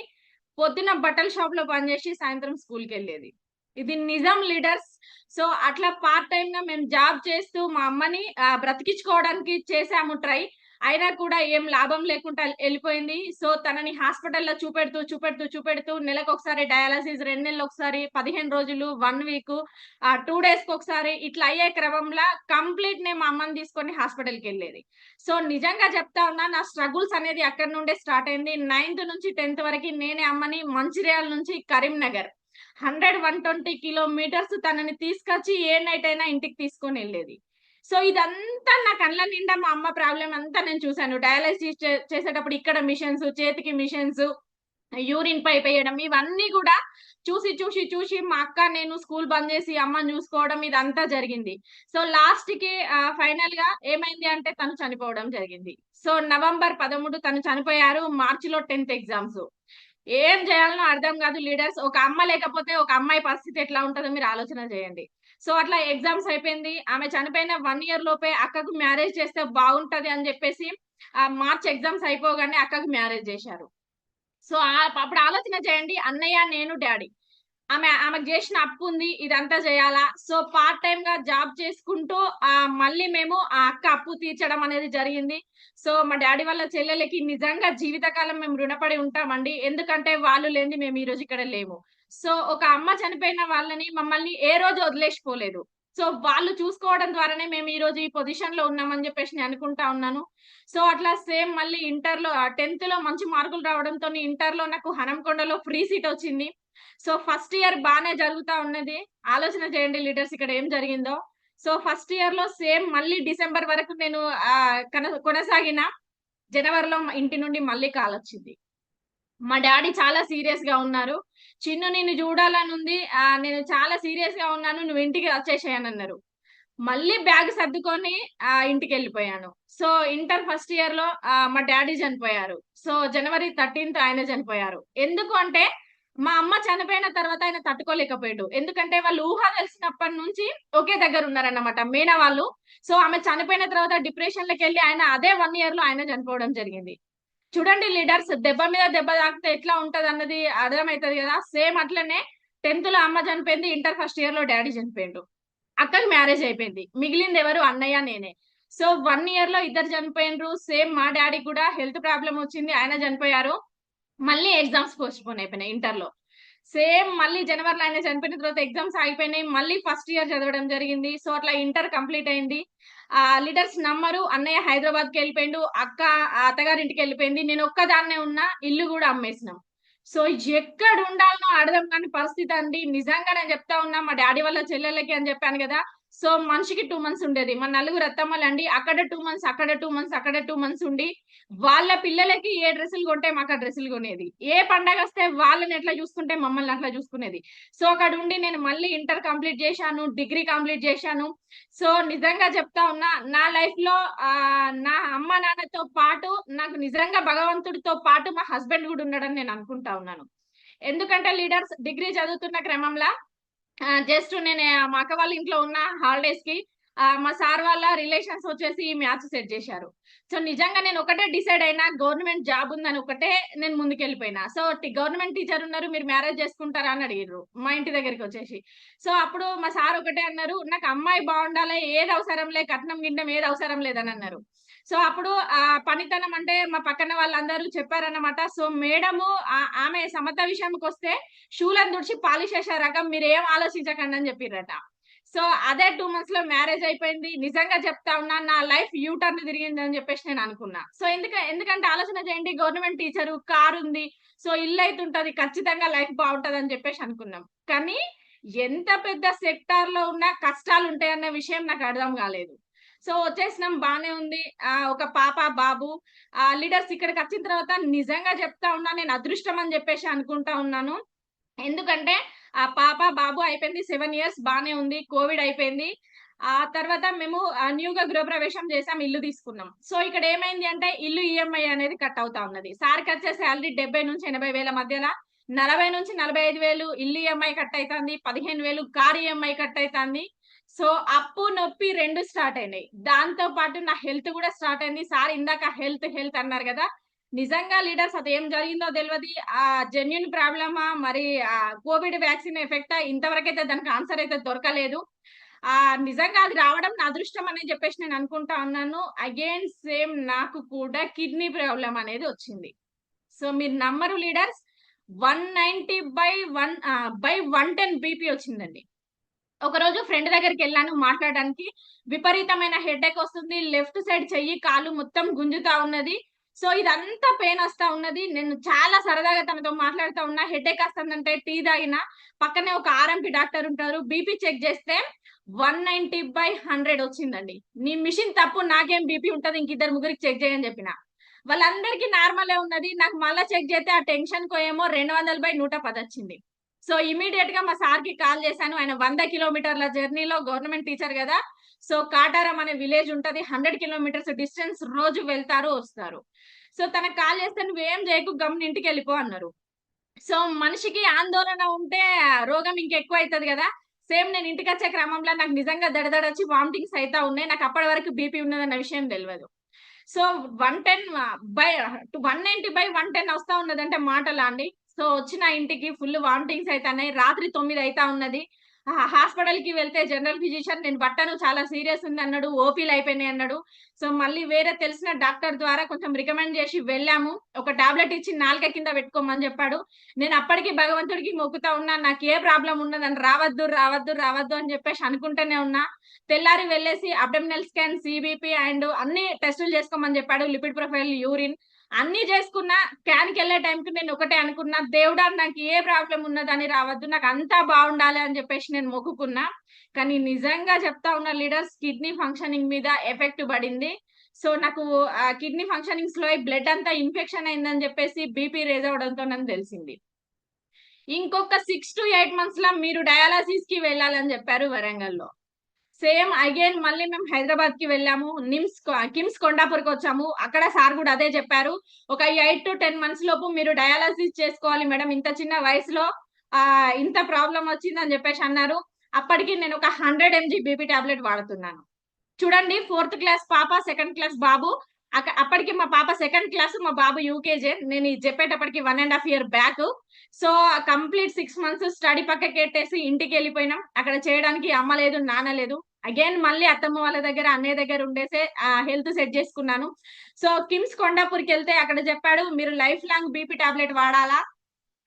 పొద్దున బట్టల షాప్ లో పనిచేసి సాయంత్రం స్కూల్ కి వెళ్ళేది. ఇది నిజం లీడర్స్. సో అట్లా పార్ట్ టైమ్ గా మేము జాబ్ చేస్తూ మా అమ్మని బ్రతికించుకోవడానికి చేసాము ట్రై. అయినా కూడా ఏం లాభం లేకుండా వెళ్ళిపోయింది. సో తనని హాస్పిటల్లో చూపెడుతూ నెలకు ఒకసారి డయాలసిస్, 2 నెలలకు ఒకసారి, 15 రోజులు, 1 వీక్, 2 డేస్ కి ఒకసారి ఇట్లా అయ్యే క్రమంలో కంప్లీట్ నే మా అమ్మని తీసుకొని హాస్పిటల్కి వెళ్ళేది. సో నిజంగా చెప్తా ఉన్నా, నా స్ట్రగుల్స్ అనేది అక్కడ నుండే స్టార్ట్ అయింది. 9th నుంచి 10th వరకు నేనే అమ్మని మంచిర్యాల నుంచి కరీంనగర్ 100-120 కిలోమీటర్స్ తనని తీసుకొచ్చి ఏ నైట్ అయినా ఇంటికి తీసుకొని వెళ్ళేది. సో ఇదంతా నా కళ్ళ నిండా మా అమ్మ ప్రాబ్లం అంతా నేను చూసాను. డయాలసిస్ చేసేటప్పుడు ఇక్కడ మిషన్స్, చేతికి మిషన్స్, యూరిన్ పైప్ వేయడం, ఇవన్నీ కూడా చూసి మా అక్క నేను స్కూల్ బంద్ చేసి అమ్మని చూసుకోవడం ఇదంతా జరిగింది. సో లాస్ట్ కి ఫైనల్ గా ఏమైంది అంటే తను చనిపోవడం జరిగింది. సో November 13 తను చనిపోయారు. మార్చిలో 10th ఎగ్జామ్స్. ఏం చేయాలనో అర్థం కాదు లీడర్స్. ఒక అమ్మ లేకపోతే ఒక అమ్మాయి పరిస్థితి ఎట్లా ఉంటుందో మీరు ఆలోచన చేయండి. సో అట్లా ఎగ్జామ్స్ అయిపోయింది. ఆమె చనిపోయిన 1 ఇయర్ లోపే అక్కకు మ్యారేజ్ చేస్తే బాగుంటది అని చెప్పేసి మార్చ్ ఎగ్జామ్స్ అయిపోగానే అక్కకు మ్యారేజ్ చేశారు. సో అప్పుడు ఆలోచన చేయండి, అన్నయ్య, నేను, డాడీ. ఆమెకు చేసిన అప్పు ఉంది, ఇదంతా చేయాలా? సో పార్ట్ టైమ్ గా జాబ్ చేసుకుంటూ మళ్ళీ మేము ఆ అక్క అప్పు తీర్చడం అనేది జరిగింది. సో మా డాడీ వాళ్ళ చెల్లెలకి నిజంగా జీవితకాలం మేము రుణపడి ఉంటామండి. ఎందుకంటే వాళ్ళు లేనిది మేము ఈ రోజు ఇక్కడ లేము. సో ఒక అమ్మ చనిపోయిన వాళ్ళని మమ్మల్ని ఏ రోజు వదిలేసిపోలేదు. సో వాళ్ళు చూసుకోవడం ద్వారానే మేము ఈ రోజు ఈ పొజిషన్ లో ఉన్నామని చెప్పేసి నేను అనుకుంటా ఉన్నాను. సో అట్లా సేమ్ మళ్ళీ ఇంటర్ లో 10th లో మంచి మార్కులు రావడంతో ఇంటర్ లో నాకు హనంకొండలో ఫ్రీ సీట్ వచ్చింది. సో ఫస్ట్ ఇయర్ బానే జరుగుతా ఉన్నది. ఆలోచన చేయండి లీడర్స్ ఇక్కడ ఏం జరిగిందో. సో ఫస్ట్ ఇయర్ లో సేమ్ మళ్ళీ డిసెంబర్ వరకు నేను కొనసాగిన. జనవరిలో మా ఇంటి నుండి మళ్ళీ కాల్ వచ్చింది. మా డాడీ చాలా సీరియస్ గా ఉన్నారు. చిన్ను నిన్ను చూడాలని ఉంది, నేను చాలా సీరియస్ గా ఉన్నాను, నువ్వు ఇంటికి వచ్చేసేయని అన్నారు. మళ్ళీ బ్యాగ్ సర్దుకొని ఇంటికి వెళ్ళిపోయాను. సో ఇంటర్ ఫస్ట్ ఇయర్ లో మా డాడీ చనిపోయారు. సో January 13 ఆయన చనిపోయారు. ఎందుకు అంటే మా అమ్మ చనిపోయిన తర్వాత ఆయన తట్టుకోలేకపోయాడు. ఎందుకంటే వాళ్ళు ఊహ తెలిసినప్పటి నుంచి ఒకే దగ్గర ఉన్నారన్నమాట, మేన వాళ్ళు. సో ఆమె చనిపోయిన తర్వాత డిప్రెషన్ లోకి వెళ్ళి ఆయన అదే 1 ఇయర్ లో ఆయన చనిపోవడం జరిగింది. చూడండి లీడర్స్, దెబ్బ మీద దెబ్బ తాకితే ఎట్లా ఉంటది అన్నది అర్థమవుతుంది కదా. సేమ్ అట్లనే 10th లో అమ్మ చనిపోయింది, ఇంటర్ ఫస్ట్ ఇయర్ లో డాడీ చనిపోయిండు. అక్కకి మ్యారేజ్ అయిపోయింది. మిగిలింది ఎవరు? అన్నయ్య, నేనే. సో 1 ఇయర్ లో ఇద్దరు చనిపోయినరు. సేమ్ మా డాడీ కూడా హెల్త్ ప్రాబ్లం వచ్చింది, ఆయన చనిపోయారు. మళ్ళీ ఎగ్జామ్స్ పోస్ట్ పోన్ అయిపోయినాయి ఇంటర్ లో. సేమ్ మళ్ళీ జనవరిలో ఆయన చనిపోయిన తర్వాత ఎగ్జామ్స్ అయిపోయినాయి. మళ్ళీ ఫస్ట్ ఇయర్ చదవడం జరిగింది. సో అట్లా ఇంటర్ కంప్లీట్ అయింది. లీడర్స్ నమ్మరు, అన్నయ్య హైదరాబాద్ కి వెళ్ళిపోయిండు, అక్క అత్తగారింటికి వెళ్ళిపోయింది. నేను ఒక్కదాన్నే ఉన్నా, ఇల్లు కూడా అమ్మేసినాం. సో ఎక్కడ ఉండాలనో అర్థం కాని పరిస్థితి అండి. నిజంగా నేను చెప్తా ఉన్నా, మా డాడీ వాళ్ళ చెల్లెళ్ళకి అని చెప్పాను కదా. సో మనిషికి 2 మంత్స్ ఉండేది. మా నలుగురు అత్తమ్మలండి. అక్కడ 2 మంత్స్, అక్కడ 2 మంత్స్, అక్కడ 2 మంత్స్ ఉండి వాళ్ళ పిల్లలకి ఏ డ్రెస్సులు కొంటే మాకు ఆ డ్రెస్సులు కొనేది. ఏ పండగ వస్తే వాళ్ళని ఎట్లా చూసుకుంటే మమ్మల్ని అట్లా చూసుకునేది. సో అక్కడ ఉండి నేను మళ్ళీ ఇంటర్ కంప్లీట్ చేశాను, డిగ్రీ కంప్లీట్ చేశాను. సో నిజంగా చెప్తా ఉన్నా, నా లైఫ్ లో నా అమ్మ నాన్నతో పాటు నాకు నిజంగా భగవంతుడితో పాటు మా హస్బెండ్ కూడా ఉన్నాడని నేను అనుకుంటా ఉన్నాను. ఎందుకంటే లీడర్స్ డిగ్రీ చదువుతున్న క్రమంలో జస్ట్ నేను మా అక్క వాళ్ళ ఇంట్లో ఉన్న హాలిడేస్ కి మా సార్ వాళ్ళ రిలేషన్స్ వచ్చేసి మ్యాచ్ సెట్ చేశారు. సో నిజంగా నేను ఒకటే డిసైడ్ అయినా, గవర్నమెంట్ జాబ్ ఉందని ఒకటే నేను ముందుకెళ్ళిపోయినా. సో గవర్నమెంట్ టీచర్ ఉన్నారు, మీరు మ్యారేజ్ చేసుకుంటారా అని అడిగారు మా ఇంటి దగ్గరికి వచ్చేసి. సో అప్పుడు మా సార్ ఒకటే అన్నారు, నాకు అమ్మాయి బాగుండాలి, ఏది అవసరం లే, కట్నం గిండం ఏది అవసరం లేదని అన్నారు. సో అప్పుడు పనితనం అంటే మా పక్కన వాళ్ళందరూ చెప్పారన్నమాట. సో మేడము ఆమె సమత విషయంకి వస్తే షూలను తుడిచి పాలిష్ చేసే రకం, మీరు ఏం ఆలోచించకండి అని చెప్పిర్రట. సో అదే 2 మంత్స్ లో మ్యారేజ్ అయిపోయింది. నిజంగా చెప్తా ఉన్నా, నా లైఫ్ యూ టర్న్ తిరిగింది అని చెప్పేసి నేను అనుకున్నా. సో ఎందుకంటే ఆలోచన చేయండి, గవర్నమెంట్ టీచరు, కార్ ఉంది, సో ఇల్లు అయితే ఉంటది, ఖచ్చితంగా లైఫ్ బాగుంటది అని చెప్పేసి అనుకున్నాం. కానీ ఎంత పెద్ద సెక్టార్ లో ఉన్న కష్టాలు ఉంటాయన్న విషయం నాకు అర్థం కాలేదు. సో వచ్చేసినాం, బానే ఉంది. ఒక పాప బాబు. లీడర్స్ ఇక్కడికి వచ్చిన తర్వాత నిజంగా చెప్తా ఉన్నా, నేను అదృష్టం అని చెప్పేసి అనుకుంటా ఉన్నాను. ఎందుకంటే ఆ పాప బాబు అయిపోయింది, 7 ఇయర్స్ బానే ఉంది. కోవిడ్ అయిపోయింది. ఆ తర్వాత మేము న్యూగా గృహప్రవేశం చేసాం, ఇల్లు తీసుకున్నాం. సో ఇక్కడ ఏమైంది అంటే ఇల్లు ఈఎంఐ అనేది కట్ అవుతా ఉన్నది. సార్కి వచ్చే శాలరీ 70 నుంచి 80 వేల మధ్యలో, 40 నుంచి 45 వేలు ఇల్లు ఈఎంఐ కట్ అవుతుంది, 15 వేలు కార్ ఈఎంఐ కట్ అవుతుంది. సో అప్పు నొప్పి 2 స్టార్ట్ అయినాయి. దాంతో పాటు నా హెల్త్ కూడా స్టార్ట్ అయింది. సార్ ఇందాక హెల్త్ హెల్త్ అన్నారు కదా, నిజంగా లీడర్స్ అది ఏం జరిగిందో తెలియదు. జెన్యున్ ప్రాబ్లమా, మరి కోవిడ్ వ్యాక్సిన్ ఎఫెక్టా, ఇంతవరకైతే దానికి ఆన్సర్ అయితే దొరకలేదు. నిజంగా అది రావడం నా అదృష్టం అని చెప్పేసి నేను అనుకుంటా ఉన్నాను. అగైన్ సేమ్ నాకు కూడా కిడ్నీ ప్రాబ్లం అనేది వచ్చింది. సో మీరు నమ్మరు లీడర్స్, 190/110 బీపీ వచ్చిందండి. ఒక రోజు ఫ్రెండ్ దగ్గరికి వెళ్ళాను మాట్లాడడానికి. విపరీతమైన హెడేక్ వస్తుంది, లెఫ్ట్ సైడ్ చెయ్యి కాలు మొత్తం గుంజుతా ఉన్నది. సో ఇదంతా పెయిన్ వస్తా ఉన్నది. నేను చాలా సరదాగా తనతో మాట్లాడుతా ఉన్నా. హెడేక్ వస్తుందంటే టీ తాగిన. పక్కనే ఒక ఆర్ఎంపీ డాక్టర్ ఉంటారు. బీపీ చెక్ చేస్తే 190/100 వచ్చిందండి. నీ మిషన్ తప్పు, నాకేం బీపీ ఉంటది, ఇంక 2-3 చెక్ చేయని చెప్పిన. వాళ్ళందరికీ నార్మలే ఉన్నది. నాకు మళ్ళా చెక్ చేస్తే ఆ టెన్షన్ కో ఏమో 200/110 వచ్చింది. సో ఇమీడియట్ గా మా సార్ కి కాల్ చేశాను. ఆయన 100 కిలోమీటర్ల జర్నీలో, గవర్నమెంట్ టీచర్ కదా, సో కాటారం అనే విలేజ్ ఉంటది, 100 కిలోమీటర్స్ డిస్టెన్స్, రోజు వెళ్తారు వస్తారు. సో తనకు కాల్ చేస్తే నువ్వేం చేయకు, గమ్మున ఇంటికి వెళ్ళిపో అన్నారు. సో మనిషికి ఆందోళన ఉంటే రోగం ఇంకెక్కువ అవుతుంది కదా. సేమ్ నేను ఇంటికి వచ్చే క్రమంలో నాకు నిజంగా దడదడ వచ్చి వామిటింగ్స్ అయితే ఉన్నాయి. నాకు అప్పటి వరకు బీపీ ఉన్నదన్న విషయం తెలియదు. సో 190/110 వస్తా ఉన్నదంటే మాటలా అండి. సో వచ్చిన ఇంటికి ఫుల్ వామిటింగ్స్ అవుతున్నాయి. రాత్రి 9 అయితా ఉన్నది. హాస్పిటల్ కి వెళ్తే జనరల్ ఫిజిషియన్ నేను పట్టను, చాలా సీరియస్ ఉంది అన్నాడు, ఓపీలు అయిపోయినాయి అన్నాడు. సో మళ్ళీ వేరే తెలిసిన డాక్టర్ ద్వారా కొంచెం రికమెండ్ చేసి వెళ్ళాము. ఒక టాబ్లెట్ ఇచ్చి నాలుక కింద పెట్టుకోమని చెప్పాడు. నేను అప్పటికి భగవంతుడికి మొక్కుతా ఉన్నా, నాకు ఏ ప్రాబ్లం ఉన్నదని, రావద్దు రావద్దు రావద్దు అని చెప్పేసి అనుకుంటూనే ఉన్నా. తెల్లారి వెళ్ళేసి అబ్డమినల్ స్కాన్, సిబిపి అండ్ అన్ని టెస్టులు చేసుకోమని చెప్పాడు. లిపిడ్ ప్రొఫైల్, యూరిన్ అన్ని చేసుకున్నా. క్యాన్కి వెళ్ళే టైంకి నేను ఒకటే అనుకున్నా, దేవుడా నాకు ఏ ప్రాబ్లం ఉన్నదని రావద్దు, నాకు అంతా బాగుండాలి అని చెప్పేసి నేను మొక్కుకున్నా. కానీ నిజంగా చెప్తా ఉన్న లీడర్స్, కిడ్నీ ఫంక్షనింగ్ మీద ఎఫెక్ట్ పడింది. సో నాకు కిడ్నీ ఫంక్షనింగ్ స్లో అయి బ్లడ్ అంతా ఇన్ఫెక్షన్ అయిందని చెప్పేసి బీపీ రేజ్ అవడంతో నాకు తెలిసింది. ఇంకొక 6 to 8 months లో మీరు డయాలసిస్ కి వెళ్ళాలని చెప్పారు వరంగల్లో. సేమ్ అగైన్ మళ్ళీ మేము హైదరాబాద్ కి వెళ్ళాము. కిమ్స్ కొండాపూర్కి వచ్చాము. అక్కడ సార్ కూడా అదే చెప్పారు, ఒక 8 to 10 months లోపు మీరు డయాలసిస్ చేసుకోవాలి మేడం, ఇంత చిన్న వయసులో ఇంత ప్రాబ్లం వచ్చిందని చెప్పేసి అన్నారు. అప్పటికి నేను ఒక 100 mg బీపీ టాబ్లెట్ వాడుతున్నాను. చూడండి, 4th క్లాస్ పాప, 2nd క్లాస్ బాబు. అప్పటికి మా పాప 2nd క్లాస్, మా బాబు యూకేజీ. నేను ఇది చెప్పేటప్పటికి 1.5 year back. So complete 6 months study పక్కకెట్టేసి ఇంటికి వెళ్ళిపోయినాం. అక్కడ చేయడానికి అమ్మ లేదు, నాన్న లేదు. అగైన్ మళ్ళీ అత్తమ్మ వాళ్ళ దగ్గర, అన్నయ్య దగ్గర ఉండేసే హెల్త్ సెట్ చేసుకున్నాను. సో కిమ్స్ కొండాపూర్కి వెళ్తే అక్కడ చెప్పాడు, మీరు లైఫ్ లాంగ్ బీపీ టాబ్లెట్ వాడాలా,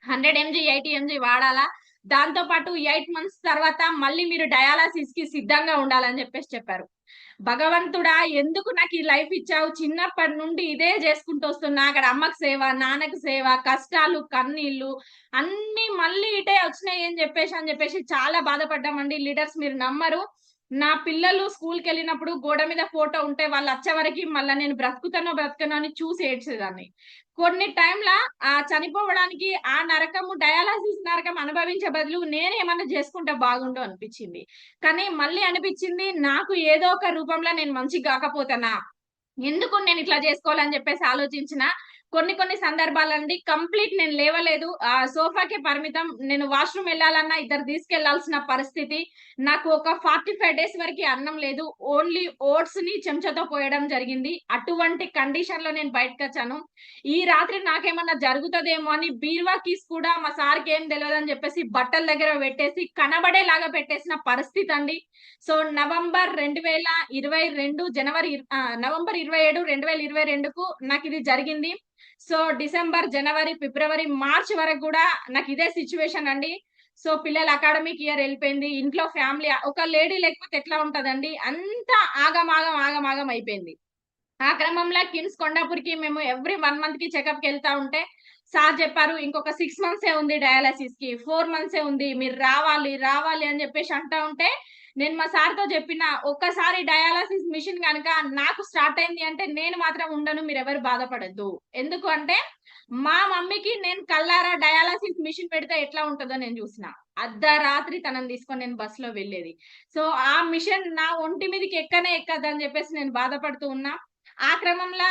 100 mg 80 mg వాడాలా, దాంతో పాటు 8 months తర్వాత మళ్ళీ మీరు డయాలసిస్ కి సిద్ధంగా ఉండాలని చెప్పారు. భగవంతుడా ఎందుకు నాకు ఈ లైఫ్ ఇచ్చావు, చిన్నప్పటి నుండి ఇదే చేసుకుంటూ వస్తున్నా, అక్కడ అమ్మకు సేవ, నాన్నకు సేవ, కష్టాలు, కన్నీళ్లు అన్ని మళ్ళీ ఇటే వచ్చినాయి అని చెప్పేసి చాలా బాధపడ్డామండి. లీడర్స్ మీరు నమ్మరు, నా పిల్లలు స్కూల్ కి వెళ్ళినప్పుడు గోడ మీద ఫోటో ఉంటే వాళ్ళు వచ్చే వరకు మళ్ళీ నేను బ్రతుకుతానో అని చూసి ఏడ్చేదాన్ని. కొన్ని టైంల ఆ చనిపోవడానికి ఆ నరకము, డయాలసిస్ నరకం అనుభవించే బదులు నేనేమన్నా చేసుకుంటే బాగుండు అనిపించింది. కానీ మళ్ళీ అనిపించింది నాకు ఏదో ఒక రూపంలో నేను మంచిగా కాకపోతానా, ఎందుకు నేను ఇట్లా చేసుకోవాలని చెప్పేసి ఆలోచించిన. కొన్ని సందర్భాలండి కంప్లీట్ నేను లేవలేదు, ఆ సోఫాకే పరిమితం. నేను వాష్రూమ్ వెళ్ళాలన్నా ఇద్దరు తీసుకెళ్లాల్సిన పరిస్థితి. నాకు ఒక 45 days వరకు అన్నం లేదు, ఓన్లీ ఓట్స్ ని చెంచాతో పోయడం జరిగింది. అటువంటి కండిషన్ లో నేను బయటకు వచ్చాను. ఈ రాత్రి నాకేమన్నా జరుగుతుందేమో అని బీరువా కీస్ కూడా మా సార్కి ఏం తెలియదు అని చెప్పేసి బట్టల దగ్గర పెట్టేసి కనబడేలాగా పెట్టేసిన పరిస్థితి అండి. సో నవంబర్ 2022 నవంబర్ 27, 2022కు నాకు ఇది జరిగింది. సో డిసెంబర్, జనవరి, ఫిబ్రవరి, మార్చ్ వరకు కూడా నాకు ఇదే సిచ్యువేషన్ అండి. సో పిల్లల అకాడమిక్ ఇయర్ వెళ్ళిపోయింది, ఇంట్లో ఫ్యామిలీ, ఒక లేడీ లేకపోతే ఎట్లా ఉంటదండి, అంతా ఆగమాగం అయిపోయింది. ఆ క్రమంలో కిమ్స్ కొండాపూర్కి మేము ఎవ్రీ 1 month కి చెకప్ కి వెళ్తా ఉంటే సార్ చెప్పారు ఇంకొక 6 months ఉంది డయాలసిస్ కి, 4 months ఉంది, మీరు రావాలి అని చెప్పేసి అంటా ఉంటే నేను మా సార్ తో చెప్పిన, ఒక్కసారి డయాలసిస్ మిషన్ కనుక నాకు స్టార్ట్ అయింది అంటే నేను మాత్రం ఉండను, మీరు ఎవరు బాధపడద్దు. ఎందుకు అంటే మా మమ్మీకి నేను కల్లారా డయాలసిస్ మిషన్ పెడితే ఎట్లా ఉంటుందో నేను చూసిన. అర్ధరాత్రి తనని తీసుకొని నేను బస్ లో వెళ్ళేది. సో ఆ మిషన్ నా ఒంటి మీదకి ఎక్కదని చెప్పేసి నేను బాధపడుతూ ఉన్నా. ఆ క్రమంలో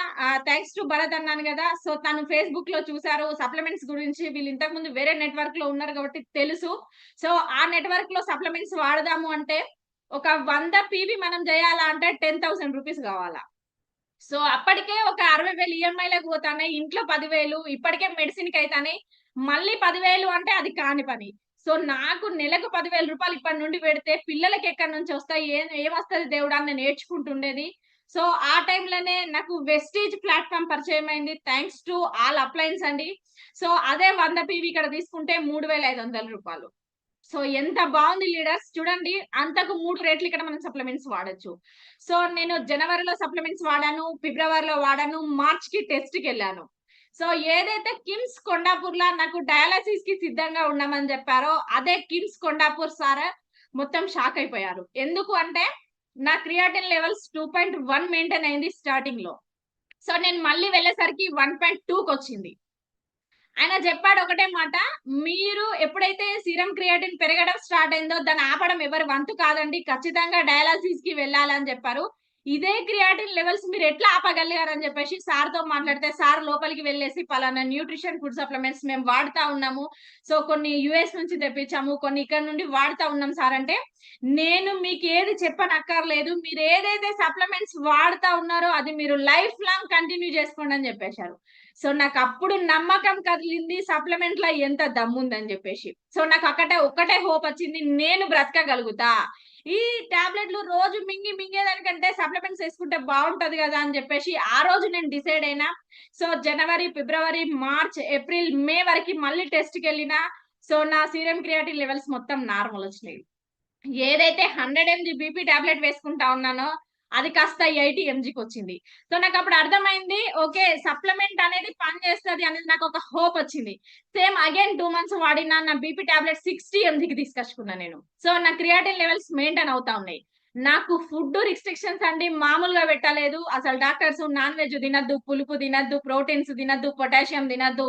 థ్యాంక్స్ టు భరత్ అన్నాను కదా, సో తను ఫేస్బుక్ లో చూసారు సప్లిమెంట్స్ గురించి. వీళ్ళు ఇంతకు ముందు వేరే నెట్వర్క్ లో ఉన్నారు కాబట్టి తెలుసు. సో ఆ నెట్వర్క్ లో సప్లిమెంట్స్ వాడదాము అంటే ఒక 100 PV మనం చేయాలా అంటే 10,000 రూపీస్ కావాలా. సో అప్పటికే ఒక 60,000 ఈఎంఐలకు పోతానే, ఇంట్లో 10,000 ఇప్పటికే మెడిసిన్ కి అయితానే, మళ్ళీ 10,000 అంటే అది కాని పని. సో నాకు నెలకు 10,000 రూపాయలు ఇప్పటి నుండి పెడితే పిల్లలకి ఎక్కడి నుంచి వస్తాయి, ఏమొస్తుంది దేవుడా అని నేను నేర్చుకుంటుండేది. సో ఆ టైంలోనే నాకు వెస్టీజ్ ప్లాట్ఫామ్ పరిచయం అయింది, థ్యాంక్స్ టు ఆల్ అప్లయన్స్ అండి. సో అదే 100 PV ఇక్కడ తీసుకుంటే 3,500 రూపాయలు. సో ఎంత బాగుంది లీడర్స్ చూడండి, అంతకు 3 రేట్లు ఇక్కడ మనం సప్లిమెంట్స్ వాడచ్చు. సో నేను జనవరిలో సప్లిమెంట్స్ వాడాను, ఫిబ్రవరిలో వాడాను, మార్చ్ కి టెస్ట్ కి వెళ్ళాను. సో ఏదైతే కిమ్స్ కొండాపూర్ లా నాకు డయాలసిస్ కి సిద్ధంగా ఉండమని చెప్పారో అదే కిమ్స్ కొండాపూర్ సార్ మొత్తం షాక్ అయిపోయారు. ఎందుకు అంటే నా క్రియాటిన్ లెవెల్స్ 2.1 మెయింటైన్ అయింది స్టార్టింగ్ లో. సో నేను మళ్ళీ వెళ్ళేసరికి 1.2కి వచ్చింది. ఆయన చెప్పాడు ఒకటే మాట, మీరు ఎప్పుడైతే సీరం క్రియాటిన్ పెరగడం స్టార్ట్ అయిందో దాన్ని ఆపడం ఎవరి వంతు కాదండి, ఖచ్చితంగా డయాలసిస్ కి వెళ్ళాలని చెప్పారు. ఇదే క్రియాటిన్ లెవెల్స్ మీరు ఎట్లా ఆపగలిగారని చెప్పేసి సార్ తో మాట్లాడితే సార్ లోపలికి వెళ్ళేసి పలానా న్యూట్రిషన్ ఫుడ్ సప్లిమెంట్స్ మేము వాడుతా ఉన్నాము, సో కొన్ని యుఎస్ నుంచి తెప్పించాము, కొన్ని ఇక్కడ నుండి వాడుతా ఉన్నాం సార్ అంటే, నేను మీకు ఏది చెప్పనక్కర్లేదు, మీరు ఏదైతే సప్లిమెంట్స్ వాడుతా ఉన్నారో అది మీరు లైఫ్ లాంగ్ కంటిన్యూ చేసుకోండి అని చెప్పేశారు. సో నాకు అప్పుడు నమ్మకం కదిలింది సప్లిమెంట్ లో ఎంత దమ్ముందని చెప్పేసి. సో నాకు ఒక్కటే హోప్ వచ్చింది, నేను బ్రతకగలుగుతా, ఈ టాబ్లెట్లు రోజు మింగేదానికంటే సప్లిమెంట్స్ వేసుకుంటే బాగుంటది కదా అని చెప్పేసి ఆ రోజు నేను డిసైడ్ అయినా. సో జనవరి, ఫిబ్రవరి, మార్చ్, ఏప్రిల్, మే వరకు మళ్ళీ టెస్ట్ కి వెళ్ళినా. సో నా సీరం క్రియాటిన్ లెవెల్స్ మొత్తం నార్మల్ వచ్చినాయి. ఏదైతే 100 mg బీపీ టాబ్లెట్ వేసుకుంటా ఉన్నానో అది కాస్త 80 mgకి వచ్చింది. సో నాకు అప్పుడు అర్థమైంది, ఓకే సప్లిమెంట్ అనేది పని చేస్తుంది అనేది నాకు ఒక హోప్ వచ్చింది. సేమ్ అగైన్ 2 months వాడినా నా బీపీ టాబ్లెట్ 60 mgకి తీసుకొచ్చుకున్నా నేను. సో నా క్రియాటిన్ లెవెల్స్ మెయింటైన్ అవుతా ఉన్నాయి. నాకు ఫుడ్ రిస్ట్రిక్షన్స్ అండి మామూలుగా పెట్టలేదు. అసలు డాక్టర్స్ నాన్ వెజ్ తినద్దు, పులుపు తినద్దు, ప్రోటీన్స్ తినద్దు, పొటాషియం తినద్దు.